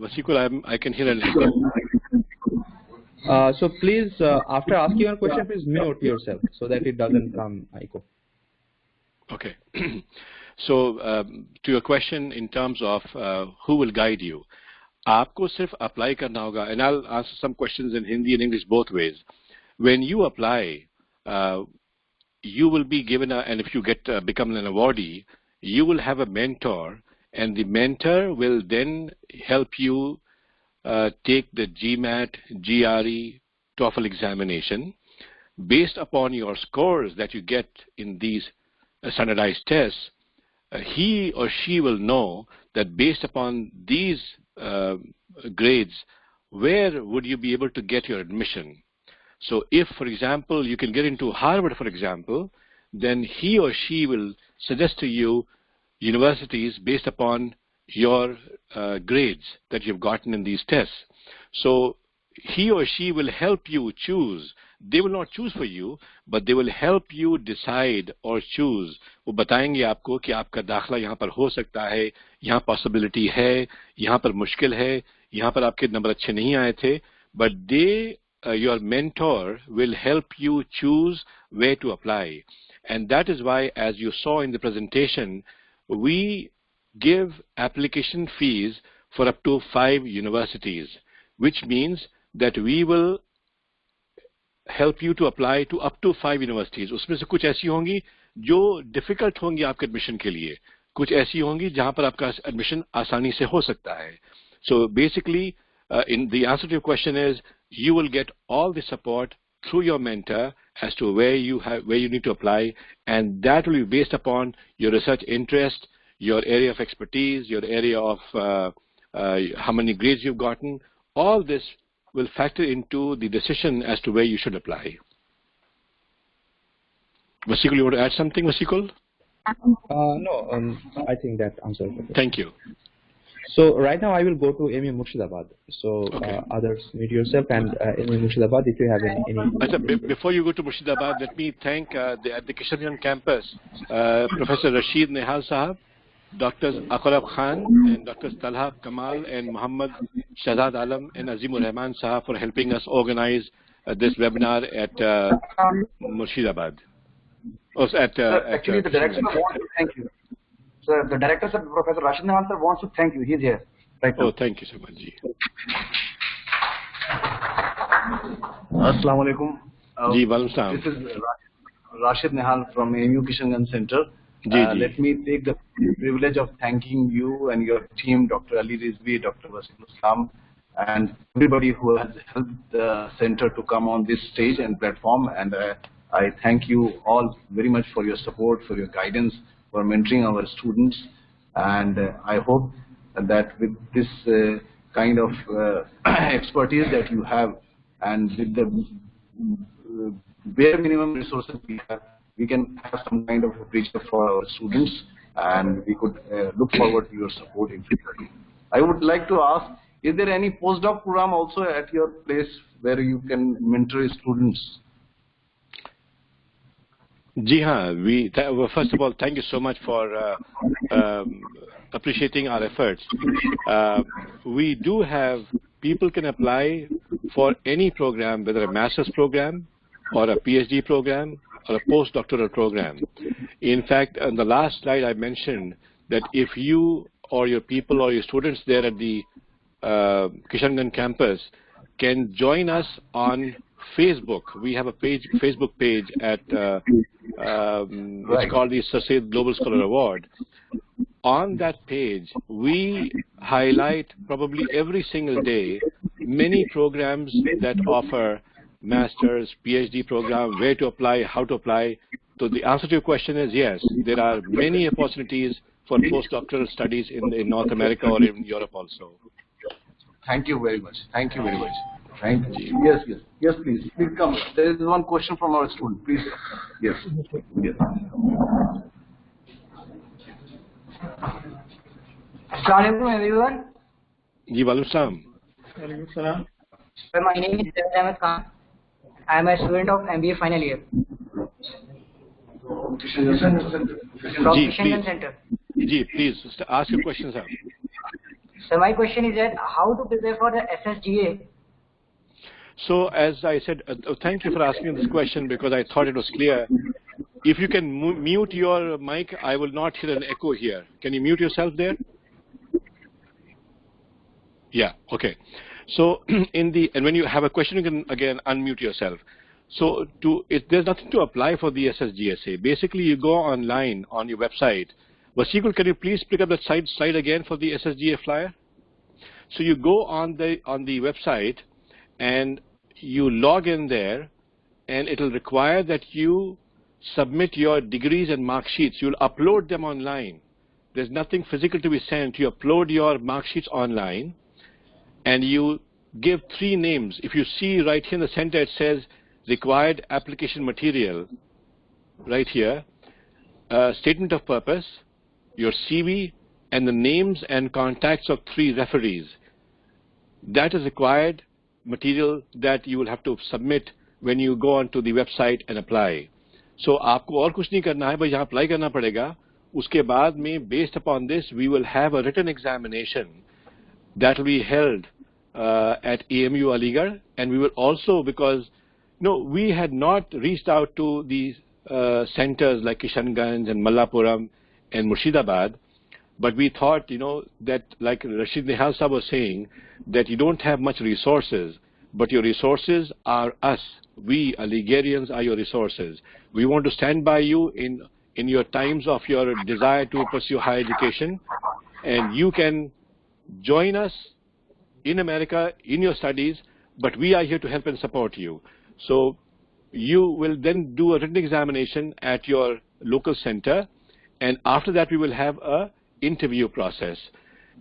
Vasikul, I can hear a little. So please, after asking your question, please mute yourself so that it doesn't come echo. Okay. So to your question in terms of who will guide you, आपको सिर्फ apply करना होगा, and I'll answer some questions in Hindi and English both ways. When you apply, you will be given and if you become an awardee, you will have a mentor, and the mentor will then help you take the GMAT, GRE, TOEFL examination. Based upon your scores that you get in these standardized tests, he or she will know that based upon these grades, where would you be able to get your admission. So if, for example, you can get into Harvard, for example, then he or she will suggest to you universities based upon your grades that you've gotten in these tests. So he or she will help you choose. They will not choose for you, but they will help you decide or choose. वो बताएंगे आपको कि आपका दाखला यहाँ पर हो सकता है, यहाँ possibility है, यहाँ पर मुश्किल है, यहाँ पर आपके नंबर अच्छे नहीं आए थे, but your mentor will help you choose where to apply. And that is why, as you saw in the presentation, we give application fees for up to 5 universities, which means that we will help you to apply to up to 5 universities. उसमें से कुछ ऐसी होंगी जो difficult होंगी आपके admission के लिए, कुछ ऐसी होंगी जहां पर आपका admission आसानी से हो सकता है. So basically, in the answer to your question is, you will get all the support through your mentor as to where you need to apply, and that will be based upon your research interest, your area of expertise, your area of how many grades you've gotten. All this will factor into the decision as to where you should apply. Vasikul, you want to add something, Vasikul? No, I think that answers it. Thank you. So right now I will go to AMU Murshidabad. So okay. Others, meet yourself, and AMU Murshidabad if you have any. Before you go to Murshidabad, let me thank at the Kishanian campus, Professor Rashid Nehal Sahab, Dr. Aqrab Khan, and Dr. Talha Kamal, and Muhammad Shahzad Alam, and Azimur Rahman Sahab for helping us organize this webinar at Murshidabad. Actually, the director, I want to thank you. So the director, sir, Professor Rashid Nehal, sir, wants to thank you. He's here right now. Oh, thank you so much, Ji. Assalamu alaikum. Ji, walaikum salam. This is Rashid Nehal from AMU Kishanganj Center. Let me take the privilege of thanking you and your team, Dr. Ali Rizvi, Dr. Wasim Islam, and everybody who has helped the center to come on this stage and platform. And I thank you all very much for your support, for your guidance, for mentoring our students. And I hope that with this kind of expertise that you have, and with the bare minimum resources we have, we can have some kind of a picture for our students, and we could look forward to your support in future. I would like to ask, is there any postdoc program also at your place where you can mentor students? Ji haan, well, first of all, thank you so much for appreciating our efforts. We do have, people can apply for any program, whether a master's program or a PhD program or a postdoctoral program. In fact, on the last slide I mentioned that if you or your people or your students there at the Kishanganj campus can join us on Facebook. We have a Facebook page at it's called the SSGSA Global Scholar Award. On that page, we highlight probably every single day many programs that offer master's, PhD program, where to apply, how to apply. So the answer to your question is yes, there are many opportunities for postdoctoral studies in North America or in Europe also. Thank you very much. Thank you very much. Thank you. Yes, yes. Yes, please. Please come. There is one question from our student. Please. Yes. Yes. Assalamualaikum everyone. Ji, walaikum salam. Sir, my name is Ahmed Khan. I am a student of MBA final year. From Kishanganj Center. Ji, please ask your question, sir. So my question is that how to prepare for the SSGA? So as I said, thank you for asking this question because I thought it was clear. If you can mute your mic, I will not hear an echo here. Can you mute yourself there? Yeah, okay. So and when you have a question, you can again unmute yourself. So there's nothing to apply for the SSGSA. Basically, you go online on your website. Wasikul, can you please pick up that slide again for the SSGA flyer? So you go on the website and you log in there, and it will require that you submit your degrees and mark sheets. You'll upload them online. There's nothing physical to be sent. You upload your mark sheets online, and you give 3 names. If you see right here in the center, it says required application material. Right here, statement of purpose, your CV, and the names and contacts of 3 referees. That is required material that you will have to submit when you go onto the website and apply. So आपको और कुछ नहीं करना है, बस यहाँ apply करना पड़ेगा. उसके बाद में, based upon this, we will have a written examination that will be held at AMU Aligarh, and we will also, because we had not reached out to these centers like Kishanganj and Mallapuram and Murshidabad, but we thought, that like Rashid Nehal Sahab was saying, that you don't have much resources, but your resources are us. We, Aligarians, are your resources. We want to stand by you in your times of your desire to pursue higher education, and you can join us in America in your studies, but we are here to help and support you. So you will then do a written examination at your local center, and after that we will have a interview process.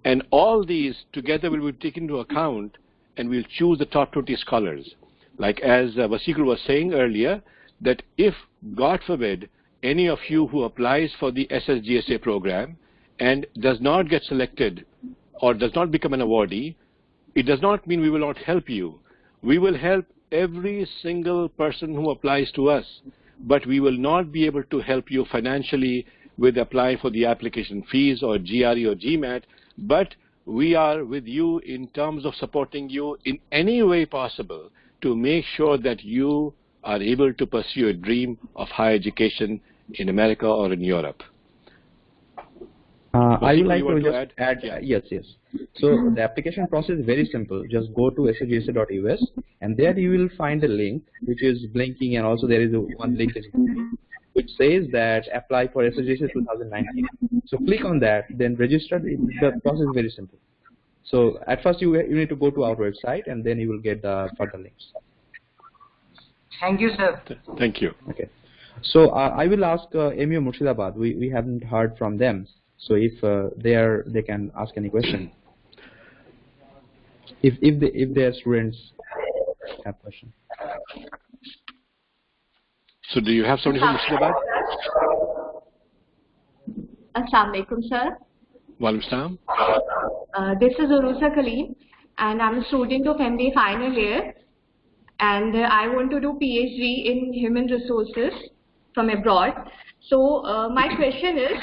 And all these together will be taken into account, and we'll choose the top 20 scholars. Like as Wasikul was saying earlier, that if, God forbid, any of you who applies for the SSGSA program and does not get selected or does not become an awardee, it does not mean we will not help you. We will help every single person who applies to us, but we will not be able to help you financially with applying for the application fees or GRE or GMAT, but we are with you in terms of supporting you in any way possible to make sure that you are able to pursue a dream of higher education in America or in Europe. I would like to just add yeah. yes. So the application process is very simple. Just go to ssgsa.us and there you will find a link which is blinking, and also there is one link which says that apply for SSGSA 2019. So click on that, then register. The process is very simple. So at first you need to go to our website and then you will get the further links. Thank you, sir. Thank you. Okay. So I will ask AMU Murshidabad. We haven't heard from them. So if they can ask any question. If their students have question. So do you have somebody from Murshidabad? Assalamu alaikum, sir. Walaikum salam. This is Urusa Kaleem, and I'm a student of MBA final year, and I want to do PhD in human resources from abroad. So my question is,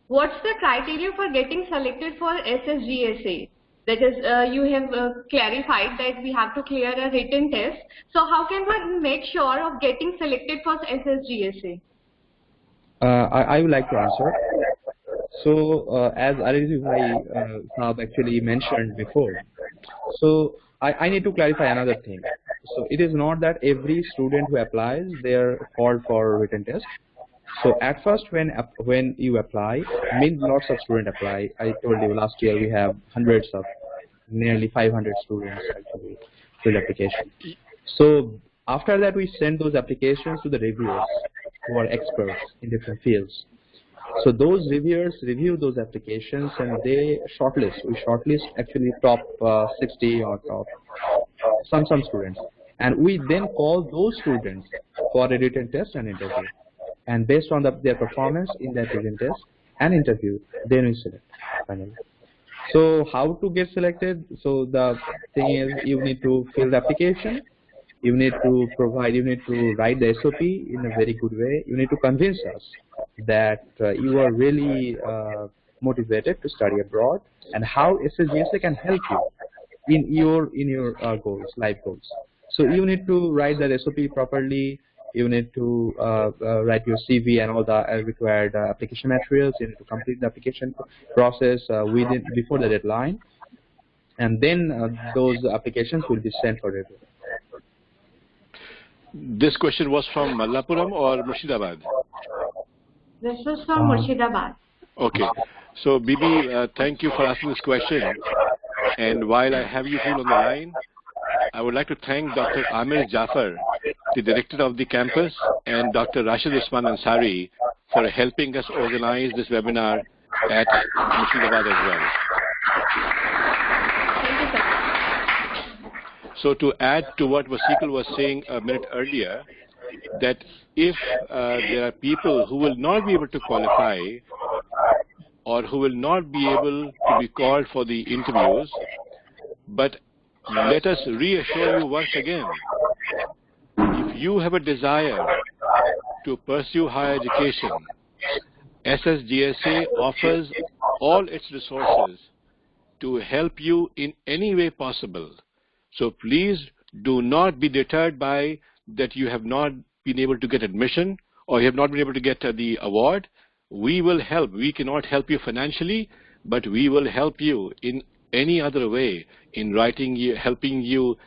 what's the criteria for getting selected for SSGSA? That is, you have clarified that we have to clear a written test. So how can one make sure of getting selected for SSGSA? I would like to answer. So as Arizvi Bhai actually mentioned before, so I need to clarify another thing. So it is not that every student who applies, they are called for written test. So at first when you apply, lots of students apply. I told you last year we have hundreds of, nearly 500 students actually fill application. So after that we send those applications to the reviewers who are experts in different fields. So those reviewers review those applications and they shortlist. We shortlist actually top 60 or top some students, and we then call those students for a written test and interview. And based on their performance in that written test and interview, then we select finally. So how to get selected? So the thing is, you need to fill the application. You need to write the SOP in a very good way. You need to convince us that you are really motivated to study abroad, and how SSGSA can help you in your goals, life goals. So you need to write the SOP properly. You need to write your CV and all the required application materials. You need to complete the application process before the deadline, and then those applications will be sent for review. This question was from Mallapuram or Murshidabad? This was from Murshidabad. Okay. So, Bibi, thank you for asking this question. And while I have you all on the line, I would like to thank Dr. Amir Jafar, the director of the campus, and Dr. Rashid Usman Ansari for helping us organize this webinar at Murshidabad as well. Thank you, sir. So to add to what Wasikal was saying a minute earlier, that if there are people who will not be able to qualify or who will not be able to be called for the interviews, but let us reassure you once again, if you have a desire to pursue higher education, SSGSA offers all its resources to help you in any way possible. So please do not be deterred by that you have not been able to get admission or you have not been able to get the award. We will help. We cannot help you financially, but we will help you in any other way in helping you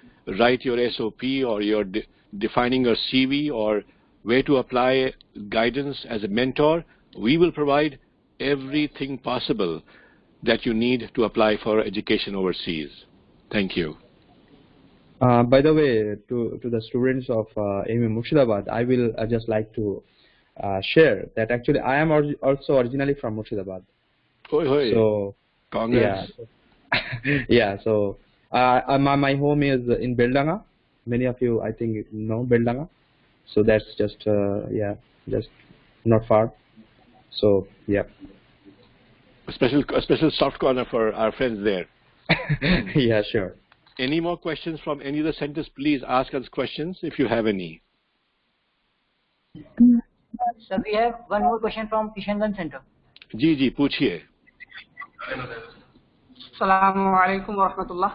write your SOP or your defining your CV or where to apply guidance as a mentor. We will provide everything possible that you need to apply for education overseas. Thank you. By the way, to the students of AMU Murshidabad, I will just like to share that actually I am also originally from Murshidabad. So, Congrats. Yeah. So my home is in Beldanga. Many of you, I think, know Beldanga. So that's just just not far. So yeah. A special soft corner for our friends there. Yeah, sure. Any more questions from any of the centers? Please ask us questions if you have any. Sir, we have one more question from Kishanganj Center. Ji, पूछिए. Assalamu alaikum wa rahmatullah.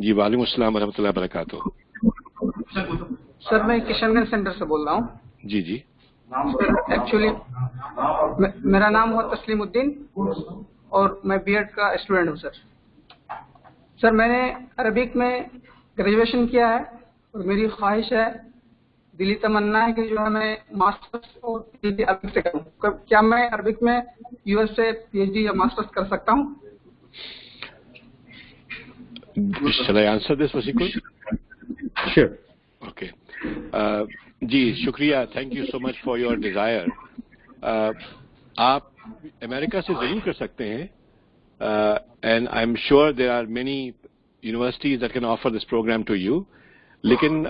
जी वालेकुम अस्सलाम व रहमतुल्लाहि व बरकातुहू. Sir मैं Kishanganj centre से बोल रहा हूँ. जी जी. एक्चुअली मेरा नाम है तस्लीमुद्दीन और मैं बीएड का स्टूडेंट हूँ सर। सर मैंने अरबिक में ग्रेजुएशन किया है और मेरी ख्वाहिश है, दिली तमन्ना है कि जो है मैं मास्टर्स और पीएचडी अरबिक से करूँ। क्या मैं अरबिक में यूएस से पीएचडी या मास्टर्स कर सकता हूँ? Shall I answer this, Vasikul? Sure. Okay. जी शुक्रिया, thank you so much for your desire. आप अमेरिका से जरूर कर सकते हैं, and I am sure there are many universities that can offer this program to you, लेकिन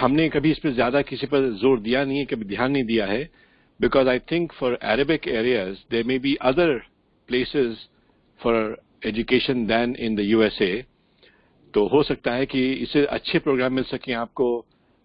हमने कभी इस पर ज्यादा किसी पर जोर दिया नहीं है, कभी ध्यान नहीं दिया है, because I think for Arabic areas there may be other places for education than in the USA. तो हो सकता है कि इससे अच्छे प्रोग्राम मिल सके आपको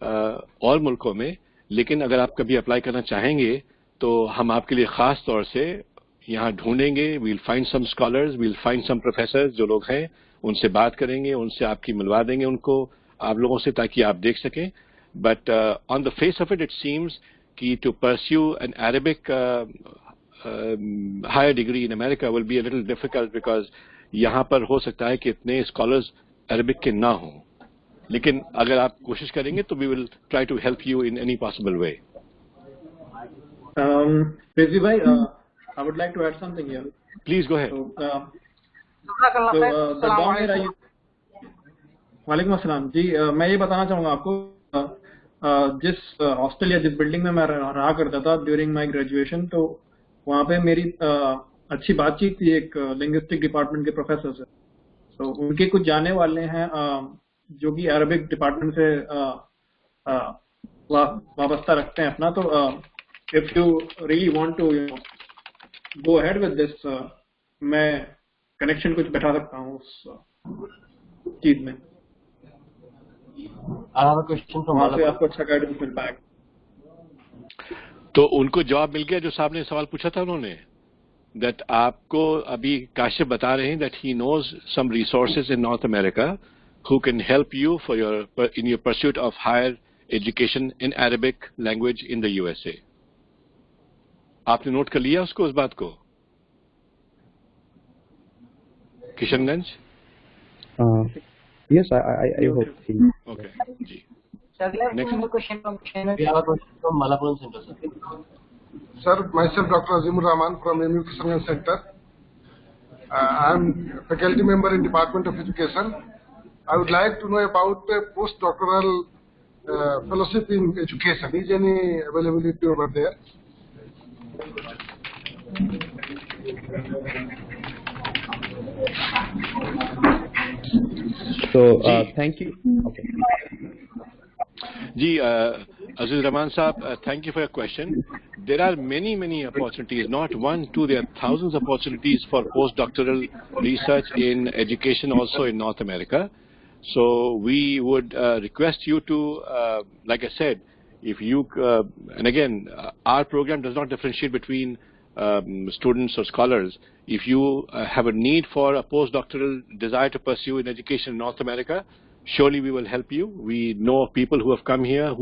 और मुल्कों में, लेकिन अगर आप कभी अप्लाई करना चाहेंगे तो हम आपके लिए खास तौर से यहाँ ढूंढेंगे। We'll find some scholars, we'll find some professors जो लोग हैं, उनसे बात करेंगे, उनसे आपकी मिलवा देंगे उनको आप लोगों से, ताकि आप देख सकें। But on the face of it, it seems कि to pursue an Arabic higher degree in America will be a little difficult, because यहाँ पर हो सकता है कि इतने स्कॉलर्स अरबिक के ना हों, लेकिन अगर आप कोशिश करेंगे तो we will try to help you in any possible way. Rizvi bhai, I would like to add something here. Please go ahead. The गांव में रही, वालेकुम अस्सलाम जी, मैं ये बताना चाहूँगा आपको, जिस हॉस्टल या जिस बिल्डिंग में मैं रहा करता था ड्यूरिंग माय ग्रेजुएशन, तो वहाँ पे मेरी अच्छी बातचीत थी एक लिंग्विस्टिक डिपार्टमेंट के प्रोफेसर से। तो उनके कुछ जाने वाले हैं जो कि अरबिक डिपार्टमेंट से वाबस्ता रखते हैं अपना। तो if you really want to go ahead with this, मैं कनेक्शन कुछ बैठा सकता हूँ उस चीज में। वहाँ से आपको अच्छा गाइडेंस मिल पाएगा। तो उनको जवाब मिल गया जो साहब ने सवाल पूछा था उन्होंने, that आपको अभी काशिफ बता रहे हैं that he knows some resources in North America who can help you for in your pursuit of higher education in Arabic language in the USA. आपने नोट कर लिया उसको, उस बात को? Kishanganj? Yes, I hope. Okay. Ji. Next question from We have a question from Malappuram Center, sir. Sir, myself Dr. Azimur Rahman from AMU Kishangan Center. I am faculty member in Department of Education. I would like to know about postdoctoral fellowship in education. Is any availability over there? So, thank you. Okay. Ji, Aziz Rahman Saab, thank you for your question. There are many opportunities, not one, two, there are thousands of opportunities for postdoctoral research in education also in North America. So we would request you to, like I said, if you, and again, our program does not differentiate between students or scholars. If you have a need for a postdoctoral desire to pursue in education in North America, surely we will help you. We know of people who have come here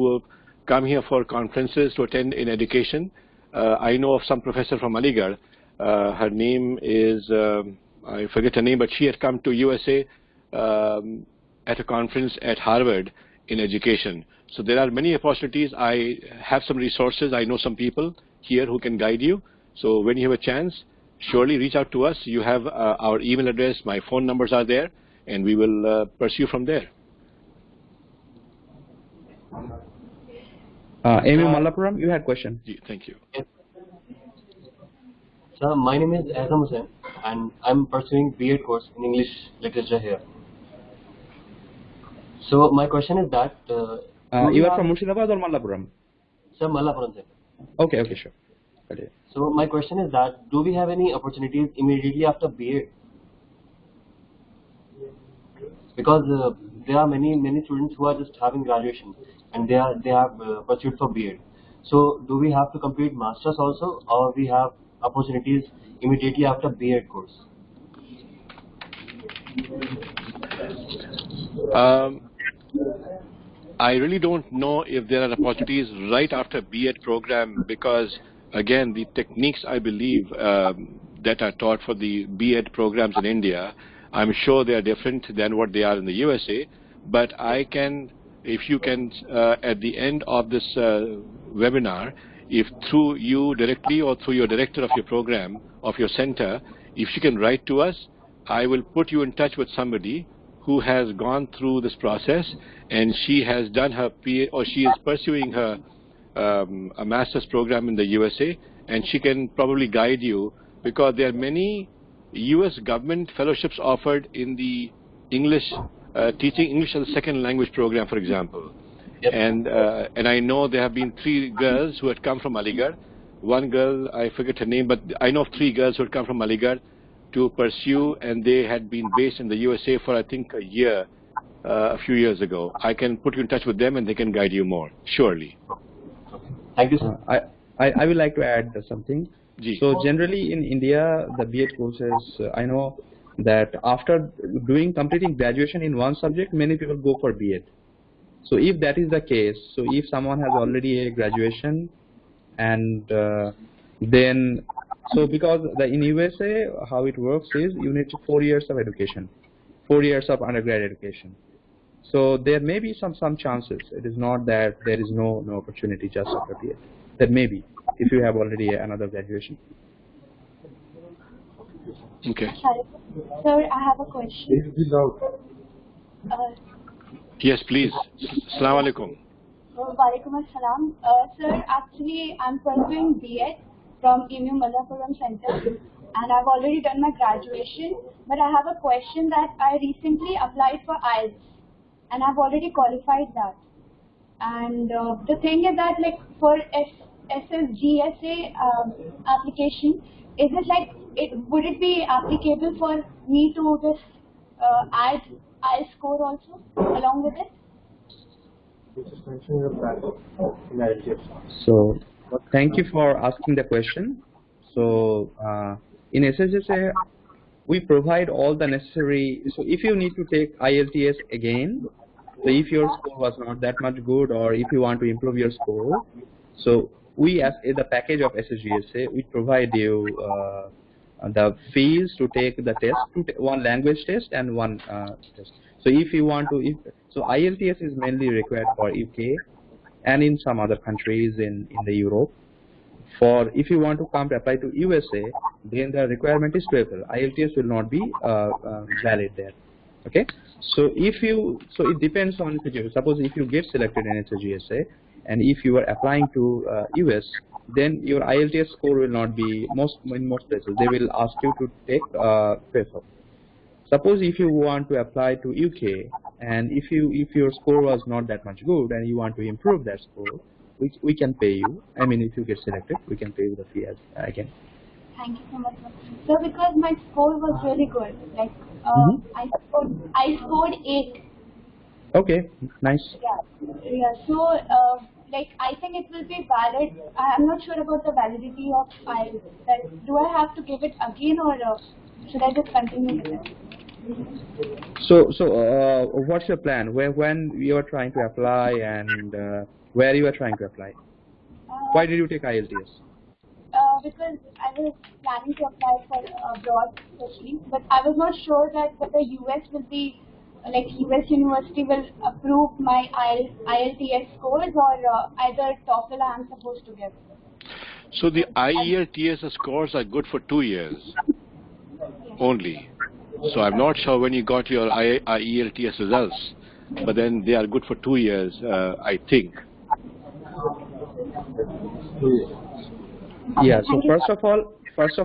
for conferences to attend in education. I know of some professor from Aligarh. Her name is, I forget her name, but she had come to USA at a conference at Harvard in education. So there are many opportunities. I have some resources. I know some people here who can guide you. So when you have a chance, surely reach out to us. You have our email address, my phone numbers are there, and we will pursue from there. AMU Malappuram, you had a question. Thank you. Yes. Sir, my name is Azam Hussain, and I'm pursuing BEd course in English literature here. So my question is that you are from Murshidabad or Malappuram? Sir, Malappuram, sir. Okay, sure. Okay. So my question is that do we have any opportunities immediately after BEd? Because there are many students who are just having graduation and they have pursued for BEd. So do we have to complete masters also, or we have opportunities immediately after BEd course? I really don't know if there are opportunities right after B.Ed program because, again, the techniques I believe that are taught for the B.Ed programs in India, I'm sure they are different than what they are in the USA. But I can, if you can, at the end of this webinar, if through you directly or through your director of your program, of your center, if you can write to us, I will put you in touch with somebody who has gone through this process and she has done her PA, or she is pursuing her a master's program in the USA, and she can probably guide you because there are many US government fellowships offered in the English, teaching English as a second language program, for example. Yep. And I know there have been 3 girls who had come from Aligarh. One girl, I forget her name, but I know of 3 girls who had come from Aligarh to pursue, and they had been based in the USA for I think a year, a few years ago. I can put you in touch with them and they can guide you more, surely. Thank you, sir. I would like to add something. So generally in India, the B.Ed courses, I know that after completing graduation in one subject, many people go for B.Ed. So if that is the case, so if someone has already a graduation and then, so because in USA, how it works is you need 4 years of education, 4 years of undergrad education. So there may be some chances. It is not that there is no opportunity just after B.Ed. There may be, if you have already another graduation. Okay. Sorry. Sir, I have a question. Yes, please. Assalamu alaikum. Walaikum assalam. Sir, actually, I'm pursuing B.Ed from AMU Center, and I've already done my graduation. But I have a question that I recently applied for IELTS, and I've already qualified that. And the thing is that, like, for SSGSA application, is it like would it be applicable for me to just add IELTS score also along with it? So thank you for asking the question. So in SSGSA, we provide all the necessary. So if you need to take IELTS again, so if your score was not that much good, or if you want to improve your score, so we, as the package of SSGSA, we provide you the fees to take the test, one language test and one test. So if you want to, so IELTS is mainly required for UK and in some other countries in the Europe. For if you want to come to apply to USA, then the requirement is TOEFL. IELTS will not be valid there. Okay. So so it depends on the situation. Suppose if you get selected in SSGSA and if you are applying to US, then your IELTS score will not be in most places. They will ask you to take TOEFL. Suppose if you want to apply to UK and if your score was not that much good and you want to improve that score, we can pay you. I mean, if you get selected, we can pay you the fee again. Thank you so much. So because my score was really good, like I scored 8. Okay, nice. Yeah. So like I think it will be valid. I'm not sure about the validity of IELTS. That do I have to give it again, or should I just continue with it? So what's your plan? When you are trying to apply and where you are trying to apply? Why did you take IELTS? Because I was planning to apply for abroad especially, but I was not sure that whether US will be, like US university will approve my IELTS scores, or either TOEFL I am supposed to give. So the IELTS scores are good for 2 years only. So I'm not sure when you got your IELTS results, but then they are good for 2 years, I think. Yeah. So first of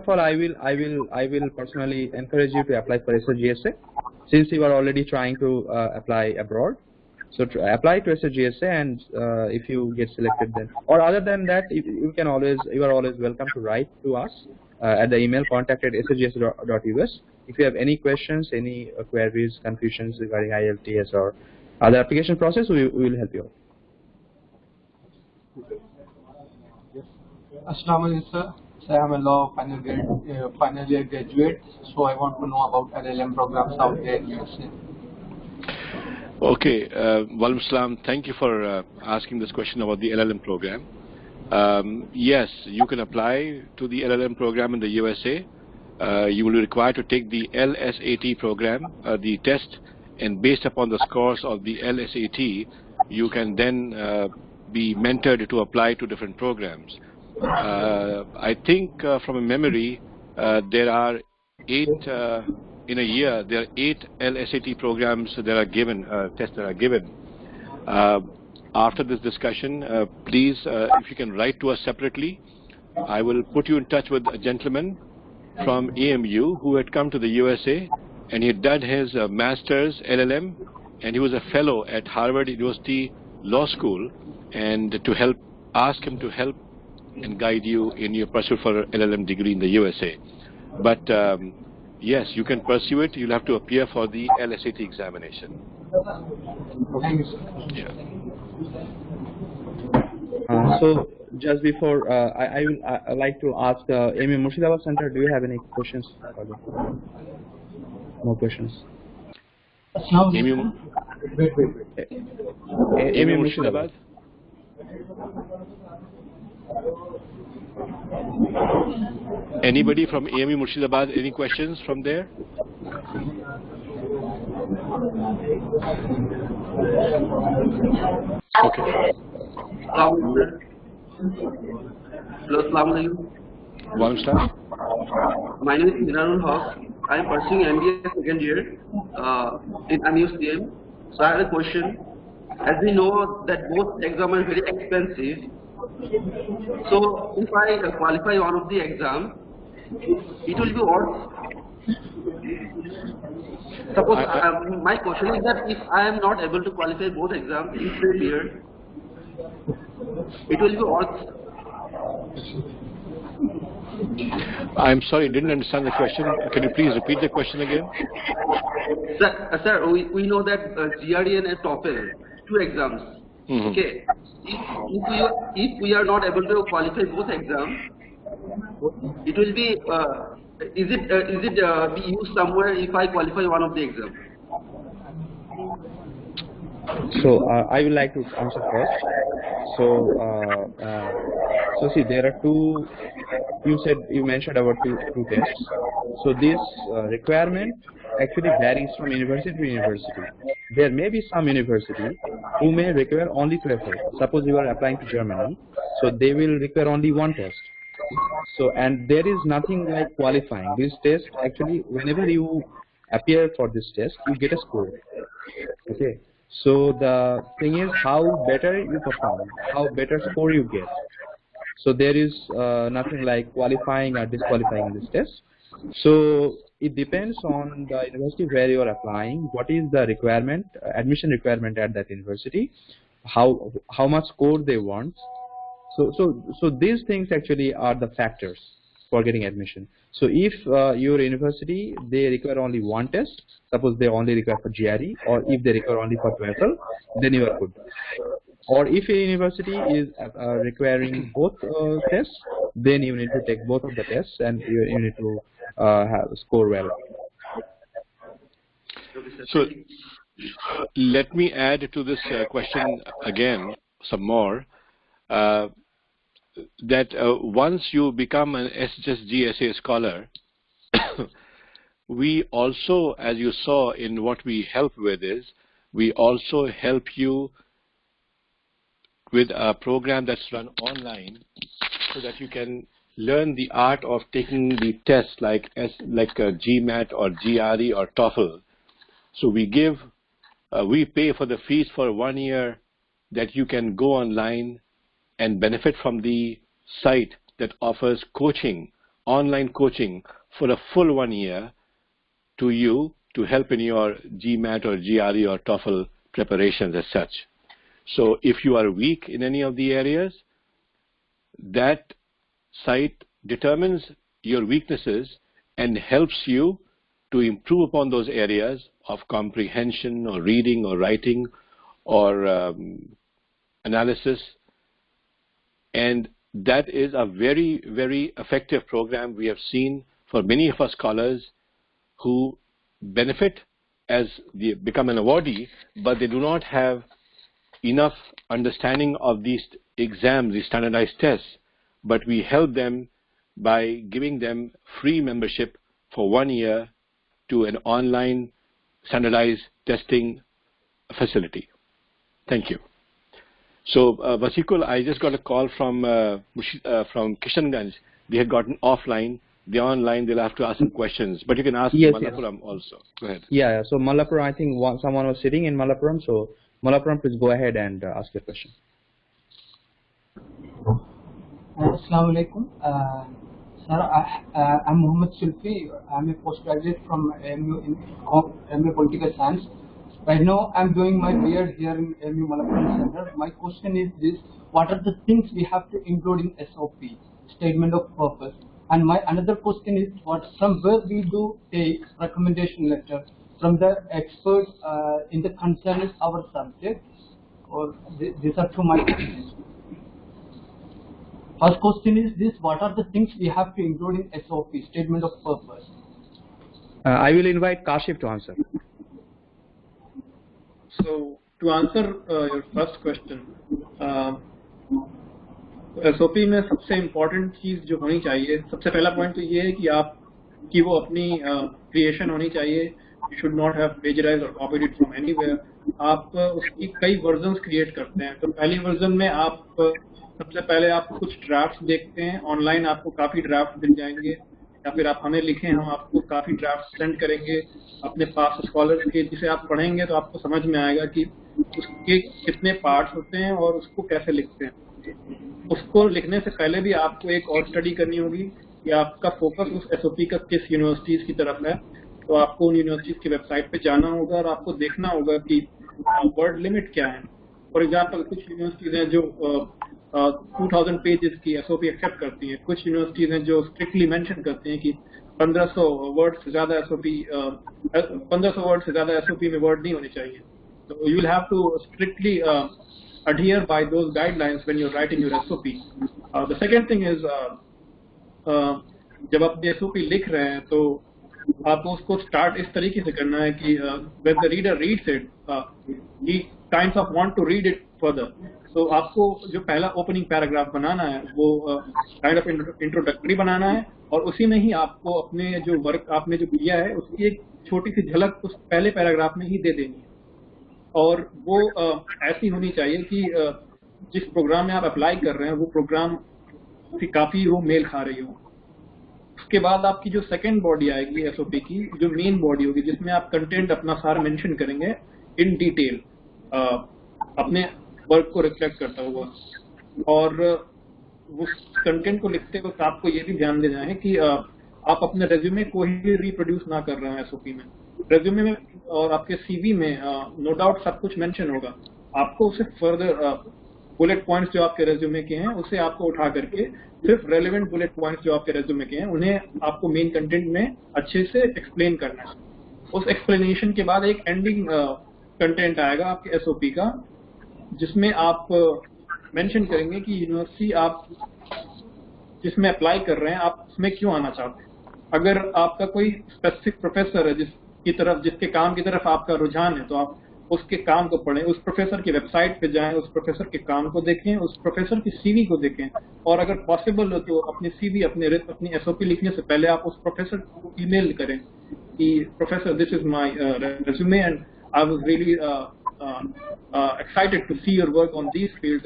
all, I will personally encourage you to apply for SSGSA, since you are already trying to apply abroad. So to apply to SSGSA, and if you get selected, then, or other than that, you are always welcome to write to us at the email contact@ssgsa.us. If you have any questions, any queries, confusions regarding IELTS or other application process, we will help you out. Assalamu alaikum, sir. So I am a law final year graduate, so I want to know about LLM programs out there in USA. Okay, Walaikum Salam, thank you for asking this question about the LLM program. Yes, you can apply to the LLM program in the USA. You will be required to take the LSAT program, the test, and based upon the scores of the LSAT, you can then be mentored to apply to different programs. I think from a memory, there are 8 in a year. There are 8 LSAT programs that are given, tests that are given. After this discussion, please, if you can write to us separately, I will put you in touch with a gentleman from AMU who had come to the USA, and he had done his master's LLM, and he was a fellow at Harvard University Law School, and to ask him to help and guide you in your pursuit for an LLM degree in the USA. But yes, you can pursue it. You'll have to appear for the LSAT examination. Yeah. So just before, I would like to ask AMU Murshidabad Center, do you have any questions? No questions. AMU Murshidabad. Anybody from AMU Murshidabad, any questions from there? Okay. Hello, Assalamualaikum. My name is Minarul Haq. I am pursuing MBA second year in AMU. So I have a question. As we know that both exams are very expensive, so if I qualify one of the exam, it will be worth. Suppose my question is that if I am not able to qualify both exams in same year, it will be worth. I'm sorry, didn't understand the question. Can you please repeat the question again? Sir, we know that GRE and TOEFL, 2 exams. Mm-hmm. Okay. If we are not able to qualify both exams, it will be. Is it be used somewhere if I qualify one of the exams? So I would like to answer first. So see, there are 2. You mentioned about two tests. So this requirement actually varies from university to university. There may be some university who may require only TOEFL. Suppose you are applying to Germany, so they will require only 1 test. So, and there is nothing like qualifying. This test actually, whenever you appear for this test, you get a score. Okay. So the thing is how better you perform, how better score you get. So there is nothing like qualifying or disqualifying this test. So it depends on the university where you are applying, what is the requirement, admission requirement at that university, how much score they want. So these things actually are the factors for getting admission. So if your university, they require only 1 test, suppose they only require for GRE, or if they require only for TOEFL, then you are good. Or if a university is requiring both tests, then you need to take both of the tests and you need to score well. So let me add to this question again some more. That once you become an SSGSA scholar, we also, as you saw in what we help with, is we also help you with a program that's run online so that you can learn the art of taking the tests like GMAT or GRE or TOEFL. So we pay for the fees for 1 year that you can go online and benefit from the site that offers coaching, online coaching for a full 1 year to you to help in your GMAT or GRE or TOEFL preparations as such. So if you are weak in any of the areas, that site determines your weaknesses and helps you to improve upon those areas of comprehension or reading or writing or analysis. And that is a very, very effective program we have seen for many of our scholars who benefit as they become an awardee, but they do not have enough understanding of these exams, these standardized tests, but we help them by giving them free membership for 1 year to an online standardized testing facility. Thank you. So, Vasikul, I just got a call from Kishanganj. They had gotten offline. They're online. They'll have to ask some questions. But you can ask Malappuram also. Go ahead. Yeah. So Malappuram, I think someone was sitting in Malappuram. So Malappuram, please go ahead and ask your question. Assalamu alaikum. Sir, I'm Muhammad Sulfi. I'm a postgraduate from AMU in MA Political Science. Right now, I'm doing my B.Ed here in AMU Malappuram Center. My question is this: what are the things we have to include in SOP, Statement of Purpose? And my another question is, from where we do take recommendation letter from the experts in the concern is our subject, or these are two my questions. First question is this: what are the things we have to include in SOP, Statement of Purpose? I will invite Kashif to answer. So, to answer your first question, SOP में सबसे important चीज़ जो होनी चाहिए, सबसे पहला point तो ये है कि वो अपनी क्रिएशन होनी चाहिए. You should not have plagiarized or copied it from anywhere. आप उसकी कई वर्जन्स क्रिएट करते हैं. तो पहली वर्जन में आप सबसे पहले आप कुछ ड्राफ्ट्स देखते हैं. ऑनलाइन आपको काफ़ी ड्राफ्ट मिल जाएंगे, या फिर आप हमें लिखें, हम आपको काफ़ी ड्राफ्ट सेंड करेंगे अपने पास स्कॉलर्स के, जिसे आप पढ़ेंगे तो आपको समझ में आएगा कि उसके कितने पार्ट्स होते हैं और उसको कैसे लिखते हैं. उसको लिखने से पहले भी आपको एक और स्टडी करनी होगी कि आपका फोकस उस एसओपी का किस यूनिवर्सिटीज़ की तरफ है. तो आपको उन यूनिवर्सिटीज़ की वेबसाइट पे जाना होगा और आपको देखना होगा कि वर्ड लिमिट क्या है. फॉर एग्जांपल, कुछ यूनिवर्सिटीज़ हैं जो 2000 पेजेस की एसओपी एक्सेप्ट करती हैं. कुछ यूनिवर्सिटीज़ हैं जो स्ट्रिक्टली मेंशन करती हैं कि 1500 वर्ड से ज़्यादा एसओपी में वर्ड नहीं होने चाहिए. तो you will have to strictly adhere by those guidelines when you're writing your SOP. The second thing is, जब आप SOP लिख रहे हैं तो आपको उसको स्टार्ट इस तरीके से करना है कि when the reader reads it, he kinds of want to read it further. So आपको जो पहला ओपनिंग पैराग्राफ बनाना है वो काइंड ऑफ इंट्रोडक्टरी बनाना है, और उसी में ही आपको अपने जो वर्क आपने जो किया है उसकी एक छोटी सी झलक उस पहले पैराग्राफ में ही दे देनी है. और वो ऐसी होनी चाहिए कि जिस प्रोग्राम में आप अप्लाई कर रहे हैं वो प्रोग्राम से काफ़ी वो मेल खा रही हो. उसके बाद आपकी जो सेकेंड बॉडी आएगी एसओपी की, जो मेन बॉडी होगी, जिसमें आप कंटेंट अपना सारा मेंशन करेंगे इन डिटेल, अपने वर्क को रिफ्लेक्ट करता हुआ. और उस कंटेंट को लिखते वक्त आपको ये भी ध्यान देना है कि आप अपने रेज्यूमे को ही रिप्रोड्यूस ना कर रहे हैं एसओपी में. रेज्यूमे में और आपके सीवी में नो डाउट सब कुछ मेंशन होगा. आपको उसे फर्दर बुलेट पॉइंट्स जो आपके रेज्यूमे के हैं उसे आपको उठा करके सिर्फ रेलेवेंट बुलेट पॉइंट्स जो आपके रेज्यूमे के हैं उन्हें आपको मेन कंटेंट में अच्छे से एक्सप्लेन करना है. उस एक्सप्लेनेशन के बाद एक एंडिंग कंटेंट आएगा आपके एसओपी का, जिसमें आप मेंशन करेंगे कि यूनिवर्सिटी आप जिसमें अप्लाई कर रहे हैं आप उसमें क्यों आना चाहते हैं. अगर आपका कोई स्पेसिफिक प्रोफेसर है जिसके काम की तरफ आपका रुझान है, तो आप उसके काम को पढ़ें, उस प्रोफेसर की वेबसाइट पे जाएं, उस प्रोफेसर के काम को देखें, उस प्रोफेसर की सीवी को देखें, और अगर पॉसिबल हो तो अपनी सीवी अपनी एसओपी लिखने से पहले आप उस प्रोफेसर को ईमेल करें कि professor, this is my resume and I was really excited to see your work on these fields,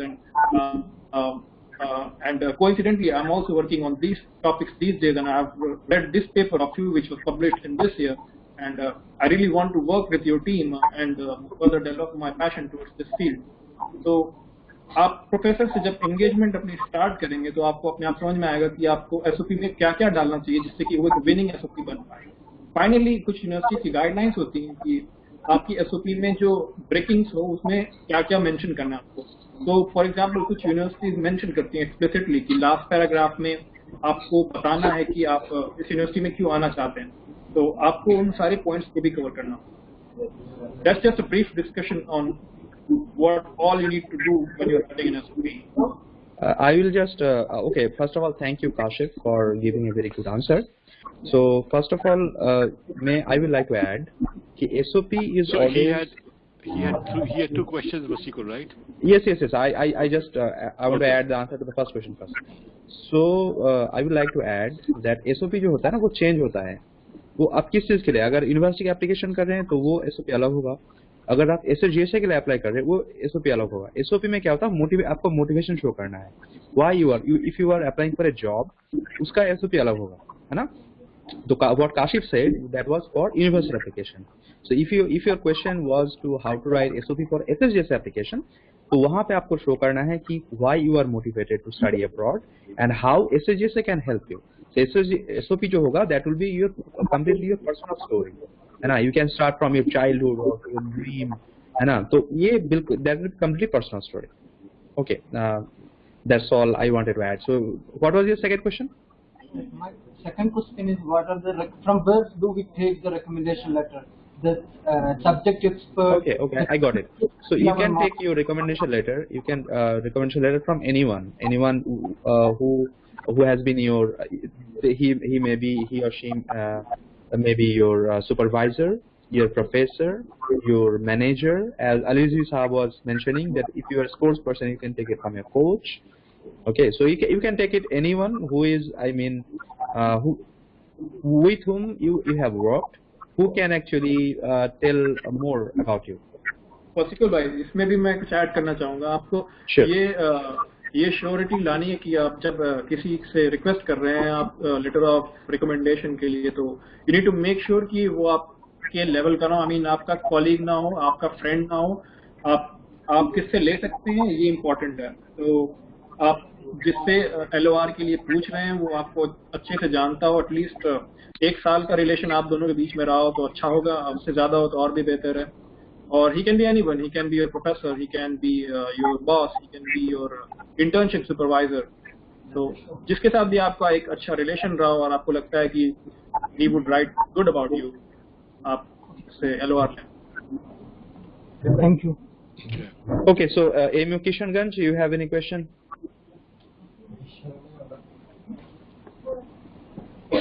and coincidentally I'm also working on these topics these days, and I have read this paper of you which was published in this year, and I really want to work with your team and further develop my passion towards this field. So आप professor से जब engagement अपनी start करेंगे तो आपको अपने आप समझ में आएगा कि आपको एसओपी में क्या क्या डालना चाहिए जिससे कि वो एक विनिंग एसओपी बन पाए. फाइनली कुछ यूनिवर्सिटी की गाइडलाइंस होती हैं कि आपकी एसओपी में जो ब्रेकिंग्स हो उसमें क्या क्या मेंशन करना है आपको. तो फॉर एग्जांपल कुछ यूनिवर्सिटीज मेंशन करती हैं एक्सप्लिसिटली कि लास्ट पैराग्राफ में आपको बताना है कि आप इस यूनिवर्सिटी में क्यों आना चाहते हैं, तो आपको उन सारे पॉइंट्स को भी कवर करना. That's just a brief discussion on what all you need to do when you're writing an SOP. I will just, okay, first of all, thank you, Kashif, for giving a very good answer. So, first of all, I would like to add, SOP is so always... He had two questions, Vasikul, right? Yes. I just, I want to add the answer to the first question first. So, I would like to add that SOP जो होता है ना, वो change होता है. वो आप किस चीज़ के लिए? अगर यूनिवर्सिटी का एप्लीकेशन कर रहे हैं तो वो SOP अलग होगा. अगर आप SSGSA के लिए अप्लाई कर रहे हैं वो SOP अलग होगा. SOP में क्या होता है? आपको मोटिवेशन शो करना है. Why if you are applying for a job, उसका SOP अलग होगा, है ना? So what Kashif said, that was for university application. So if your question was to how to write SOP for SSGSA application, तो वहाँ पे आपको show करना है कि why you are motivated to study abroad and how SSGSA can help you. So SOP जो होगा, that will be completely your personal story, है ना? You can start from your childhood or your dream, है ना? तो ये बिल्कुल that will be completely personal story. Okay, that's all I wanted to add. So what was your second question? My second question is, from where do we take the recommendation letter? The subject expert. Okay, I got it. So you can take your recommendation letter. You can recommendation letter from anyone who has been your he or she may be your supervisor, your professor, your manager. As Alizi Saab was mentioning, that if you are a sports person, you can take it from your coach. Okay, so you can take it anyone who is, with whom you have worked, who can actually tell more about you. Possible भाई, इसमें भी मैं कुछ add करना चाहूँगा आपको. ये surety लानी है कि आप जब किसी से रिक्वेस्ट कर रहे हैं आप लेटर ऑफ रिकमेंडेशन के लिए, तो you need to make sure कि वो आपके लेवल का ना हो. आपका कॉलीग ना हो, आपका फ्रेंड ना हो. आप किससे ले सकते हैं, ये इम्पोर्टेंट है. तो आप जिससे LOR के लिए पूछ रहे हैं वो आपको अच्छे से जानता हो. एटलीस्ट 1 साल का रिलेशन आप दोनों के बीच में रहा हो तो अच्छा होगा. उससे ज्यादा हो तो और भी बेहतर है. और he can be anyone. He can be your professor, he can be your boss, he can be your internship supervisor. तो जिसके साथ भी आपका एक अच्छा रिलेशन रहा हो और आपको लगता है कि he would write good about you, आप उससे LOR लें. Thank you. Okay, so AMU Kishanganj, you have any question?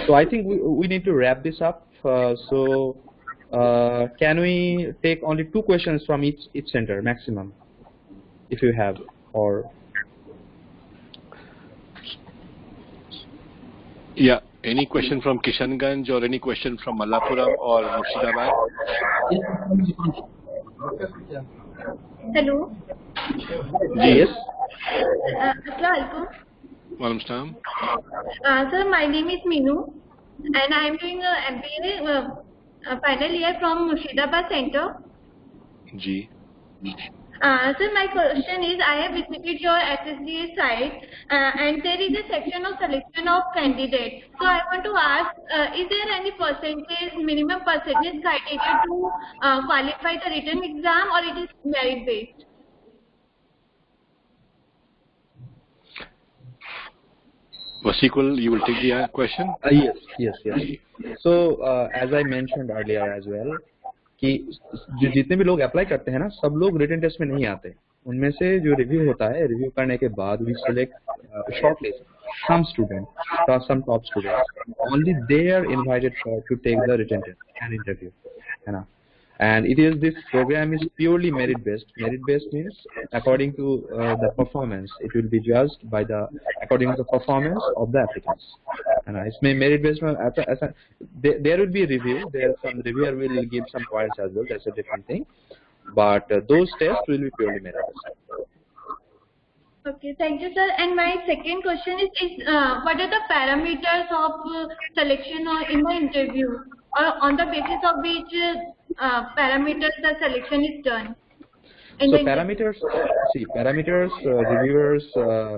So I think we need to wrap this up. Can we take only 2 questions from each center maximum, if you have, or? Yeah, any question from Kishanganj or any question from Mallapuram or Murshidabad? Hello. Yes. Assalamualaikum. Walaikum. Sir, my name is Minu, and I am doing a MBA final year from Murshidabad Center. Ji. Sir, my question is, I have visited your SSGA site and there is a section of selection of candidates. So I want to ask, is there any minimum percentage criteria to qualify the written exam, or it is merit based? Vasikul, you will take the question? Yes. So as I mentioned earlier as well, कि जितने भी लोग apply करते हैं ना, सब लोग written test में नहीं आते. उनमें से जो रिव्यू होता है, रिव्यू करने के बाद we select shortlist some students, some top students. Only they are invited to take the written test and interview. And this program is purely merit based. Merit based means according to the performance. It will be judged by according to the performance of the applicants. And it's merit based. There will be a review. Some reviewer will give some points as well. That's a different thing. But those tests will be purely merit based. Okay, thank you, sir. And my second question is what are the parameters of selection in the interview, or on the basis of which parameters the selection is done? So parameters, reviewers,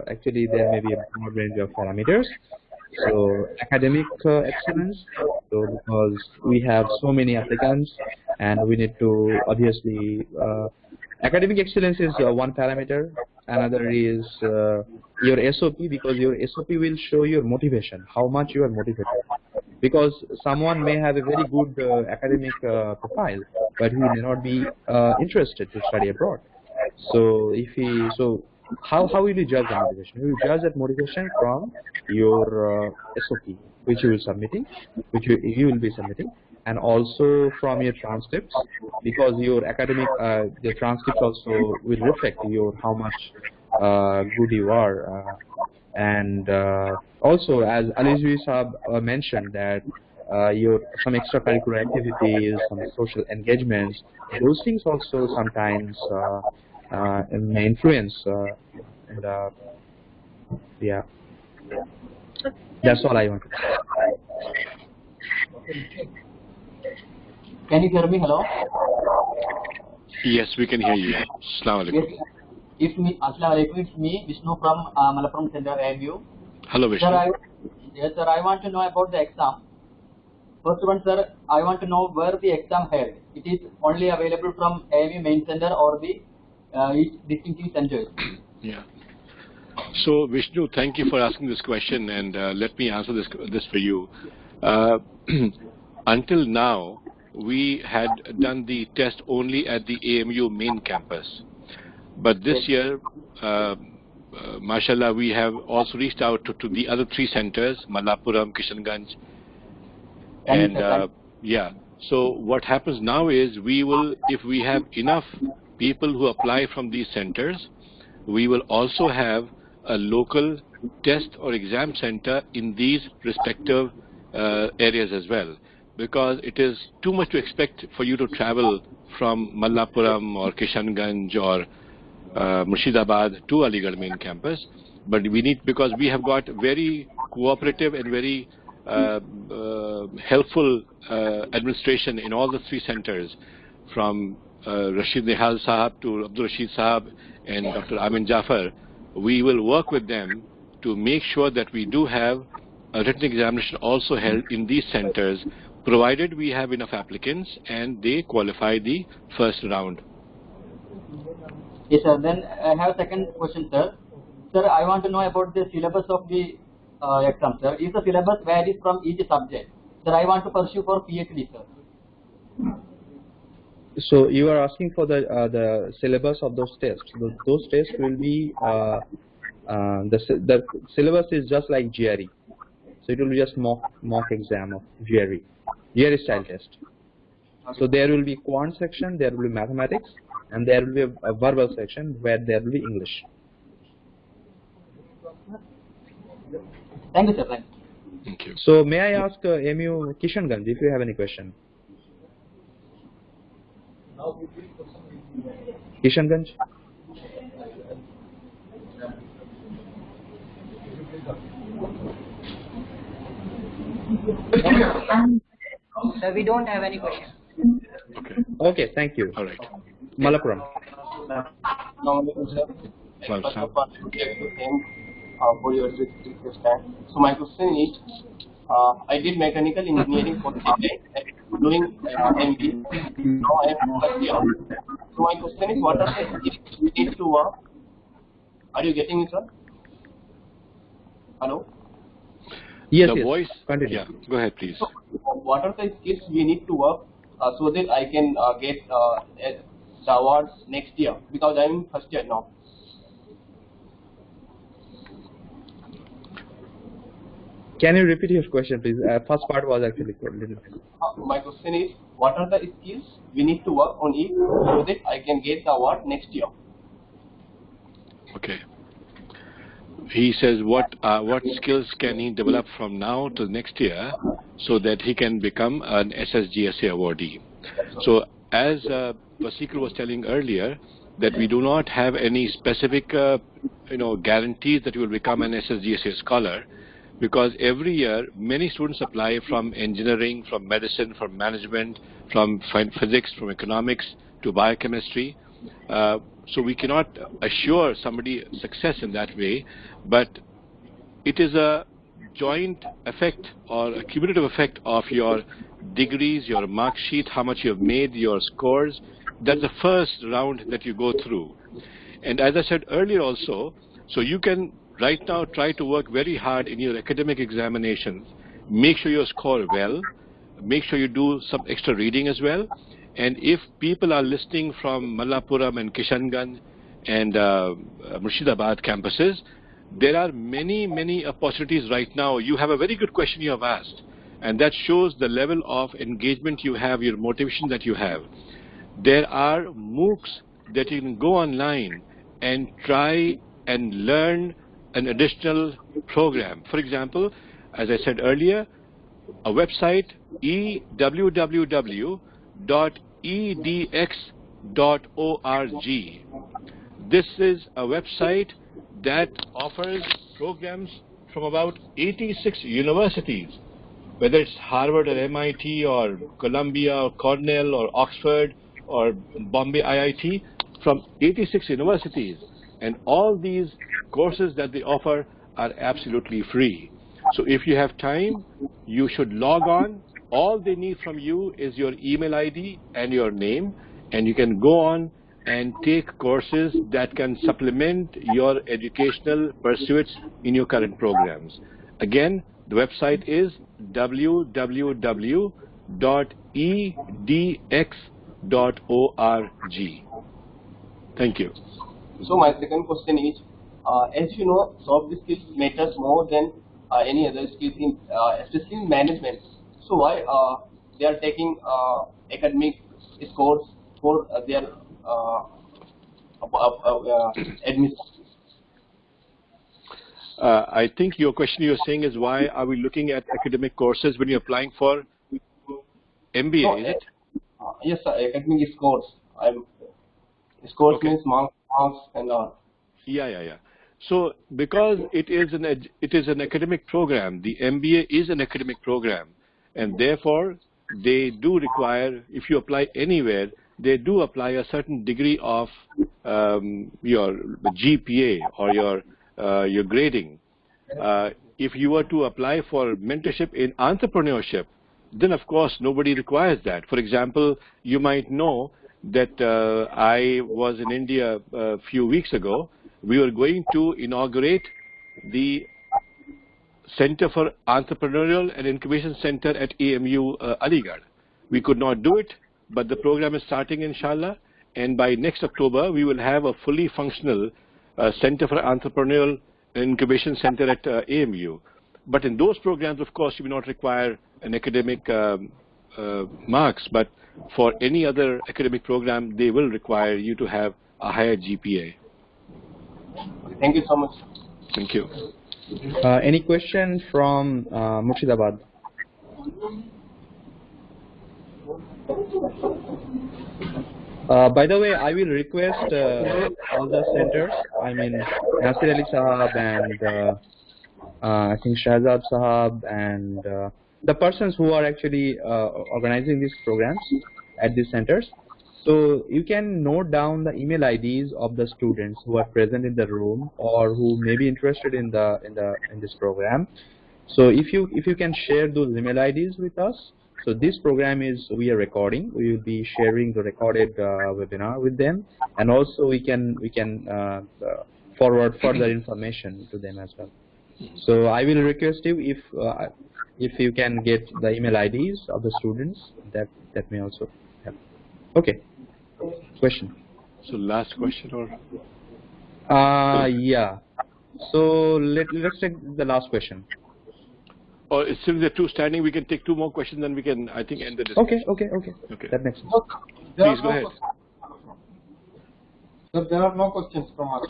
actually there may be a broad range of parameters. So academic excellence, so because we have so many applicants and we need to obviously, academic excellence is one parameter. Another is your SOP, because your SOP will show your motivation, how much you are motivated. Because someone may have a very good academic profile, but he may not be interested to study abroad. So how will you judge the motivation? You will judge that motivation from your SOP, which you will be submitting, and also from your transcripts, because your academic the transcripts also will reflect your how much good you are, and also as Alizi Saab mentioned that your some extracurricular activities, some social engagements, those things also sometimes may influence. And yeah, that's all I want to say. Can you hear me? Hello. Yes, we can hear you. Assalamu alaikum. Yes, Assalamu alaikum. It's me, Vishnu from Malappuram Center, AMU. Hello, Vishnu. Sir, yes, sir. I want to know about the exam. First one, sir, I want to know where the exam held. It is only available from AMU main center or the distinctive centers. Yeah. So, Vishnu, thank you for asking this question, and let me answer this for you. Until now, we had done the test only at the AMU main campus. But this year, mashallah, we have also reached out to the other 3 centers, Malappuram, Kishanganj, and yeah. So what happens now is we will, if we have enough people who apply from these centers, we will also have a local test or exam center in these respective areas as well. Because it is too much to expect for you to travel from Malappuram or Kishanganj or Murshidabad to Aligarh main campus. But we need, because we have got very cooperative and very helpful administration in all the 3 centers, from Rashid Nihal Sahab to Abdul Rashid Sahab and Dr. Amin Jafar. We will work with them to make sure that we do have a written examination also held in these centers, provided we have enough applicants and they qualify the first round. Yes, sir. Then I have a second question, sir. Sir, I want to know about the syllabus of the exam, sir. If the syllabus varies from each subject, sir, I want to pursue for PhD, sir. So you are asking for the syllabus of those tests. Those tests will be the syllabus is just like GRE. So it will be just mock exam of GRE style test. So there will be quant section, there will be mathematics, and there will be a verbal section where there will be English. Thank you, sir. Thank you. So may I ask AMU Kishanganj if you have any question? Kishanganj? So we don't have any question. Okay, thank you. All right. Malappuram. For your stand. So my question is, I did mechanical engineering for doing MBA. Now I am first year. So my question is, what are the skills we need to work? Are you getting it, sir? Hello? Yes, the yes. Voice. Continue. Yeah, go ahead, please. So, what are the skills we need to work so that I can get the awards next year? Because I am first year now. Can you repeat your question, please? First part was actually a little bit. My question is, what are the skills we need to work on it so that I can get the award next year? Okay. He says what skills can he develop from now to next year so that he can become an SSGSA awardee. So as Vasikul was telling earlier, that we do not have any specific guarantees that you will become an SSGSA scholar, because every year many students apply from engineering, from medicine, from management, from physics, from economics to biochemistry. So we cannot assure somebody success in that way, but it is a joint effect or a cumulative effect of your degrees, your mark sheet, how much you have made, your scores. That's the first round that you go through. And as I said earlier also, so you can right now try to work very hard in your academic examinations, make sure you score well, make sure you do some extra reading as well. And if people are listening from Malappuram and Kishanganj and Murshidabad campuses, there are many opportunities right now. You have a very good question you have asked, and that shows the level of engagement you have, your motivation that you have. There are MOOCs that you can go online and try and learn an additional program. For example, as I said earlier, a website, www.edx.org. This is a website that offers programs from about 86 universities, whether it's Harvard or MIT or Columbia or Cornell or Oxford or Bombay IIT, from 86 universities. And all these courses that they offer are absolutely free. So if you have time, you should log on. All they need from you is your email ID and your name, and you can go on and take courses that can supplement your educational pursuits in your current programs. Again, the website is www.edx.org. Thank you. So my second question is, as you know, soft skills matters more than any other skills, especially in management. So why they are taking academic scores for their admission? I think your question you're saying is, why are we looking at academic courses when you're applying for MBA, no, is it? Yes, sir, academic scores. Scores okay. Means marks and all. Yeah. So because it is an academic program, the MBA is an academic program, and therefore they do require, if you apply anywhere, they do apply a certain degree of your GPA or your grading. If you were to apply for mentorship in entrepreneurship, then of course nobody requires that. For example, you might know that I was in India a few weeks ago. We were going to inaugurate the Center for Entrepreneurial and Incubation Center at AMU Aligarh. We could not do it, but the program is starting, inshallah, and by next October we will have a fully functional Center for Entrepreneurial and Incubation Center at AMU. But in those programs, of course, you will not require an academic marks, but for any other academic program, they will require you to have a higher GPA. Thank you so much. Thank you. Any question from Murshidabad? By the way, I will request all the centers, I mean Nasir Ali Sahab and I think Shahzad Sahab and the persons who are actually organizing these programs at these centers. So you can note down the email IDs of the students who are present in the room or who may be interested in this program. So if you can share those email IDs with us. So this program we are recording. We will be sharing the recorded webinar with them, and also we can forward further information to them as well. So I will request you if you can get the email IDs of the students, that may also help. Okay. Question. So last question or? Yeah. So let's take the last question. Or since there are two standing, we can take two more questions, then we can, I think, end the discussion. Okay. That makes sense. Please go ahead. Sir, there are no questions from us.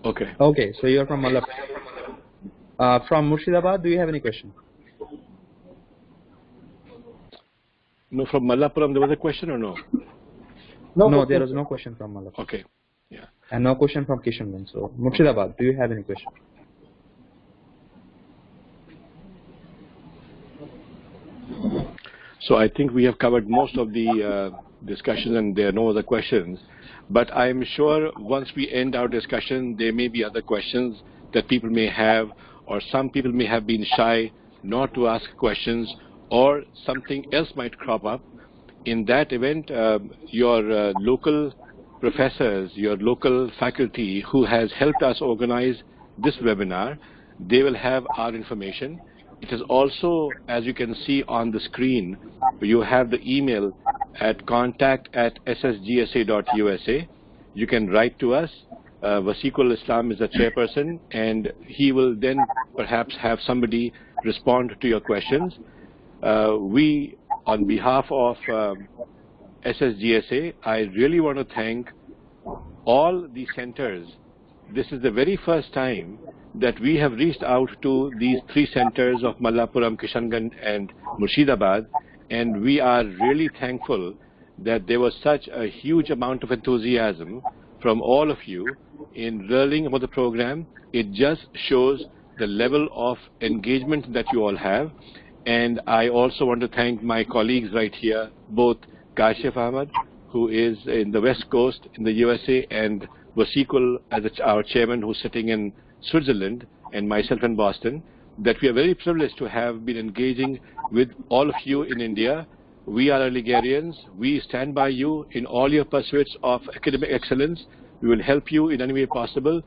Okay. Okay, so you are from Malappuram. From Murshidabad, do you have any question? No, from Malappuram, there was a question or no? No, there was no question from Malappuram. Okay. Yeah. And no question from Kishanganj. So, Murshidabad, do you have any question? So I think we have covered most of the discussions and there are no other questions. But I am sure once we end our discussion, there may be other questions that people may have, or some people may have been shy not to ask questions, or something else might crop up. In that event, your local professors, your local faculty who has helped us organize this webinar, they will have our information. It is also, as you can see on the screen, you have the email at contact@ssgsa.usa. you can write to us. Wasiqul Islam is the chairperson, and he will then perhaps have somebody respond to your questions. We, on behalf of SSGSA, I really want to thank all the centers. This is the very first time that we have reached out to these 3 centers of Mallapuram, Kishanganj and Murshidabad, and we are really thankful that there was such a huge amount of enthusiasm from all of you in learning about the program. It just shows the level of engagement that you all have. And I also want to thank my colleagues right here, both Kashif Ahmed, who is in the West Coast in the USA, and Wasiqul as our chairman, who's sitting in Switzerland, and myself in Boston, that we are very privileged to have been engaging with all of you in India. We are Ligarians. We stand by you in all your pursuits of academic excellence. We will help you in any way possible.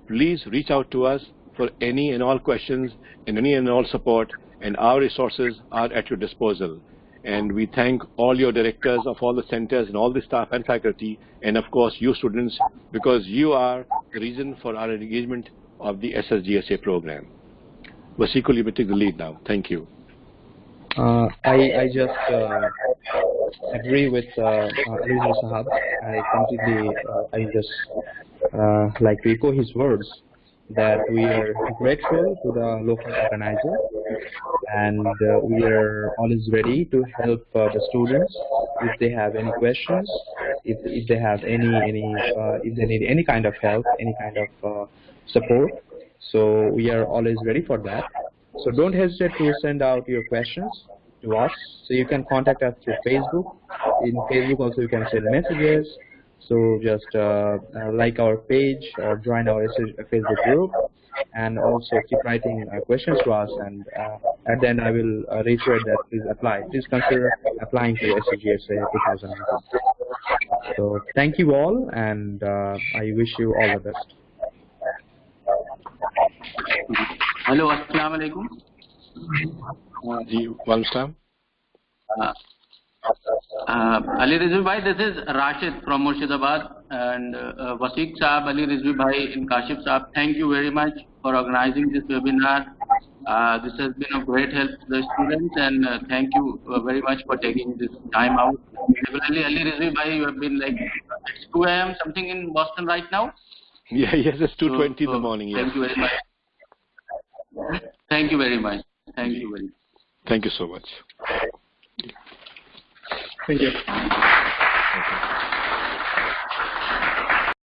Please reach out to us for any and all questions and any and all support, and our resources are at your disposal. And we thank all your directors of all the centers and all the staff and faculty, and of course you students, because you are the reason for our engagement of the SSGSA program. Wasiqul, you may take the lead now. Thank you. I just agree with Alizar Sahab. I completely, I just like to echo his words that we are grateful to the local organizer, and we are always ready to help the students if they have any questions, if they have if they need any kind of help, any kind of support. So we are always ready for that. So don't hesitate to send out your questions to us. So you can contact us through Facebook. In Facebook also you can send messages. So just like our page or join our Facebook group, and also keep writing questions to us. And at the end I will reiterate that please apply. Please consider applying to SSGSA 2019. So thank you all, and I wish you all the best. Hello, assalamu alaikum. Welcome. Ali Rizvi Bhai, this is Rashid from Murshidabad, and Wasiq Saab, Ali Rizvi Bhai and Kashif Saab, thank you very much for organizing this webinar. This has been of great help to the students, and thank you very much for taking this time out. Ali Rizvi Bhai, you have been like, it's 2 a.m. something in Boston right now? Yeah, yes, it's 2:20 in the morning. Yes. Thank you very much. Thank you very much. Thank you very much. Thank you so much. Thank you.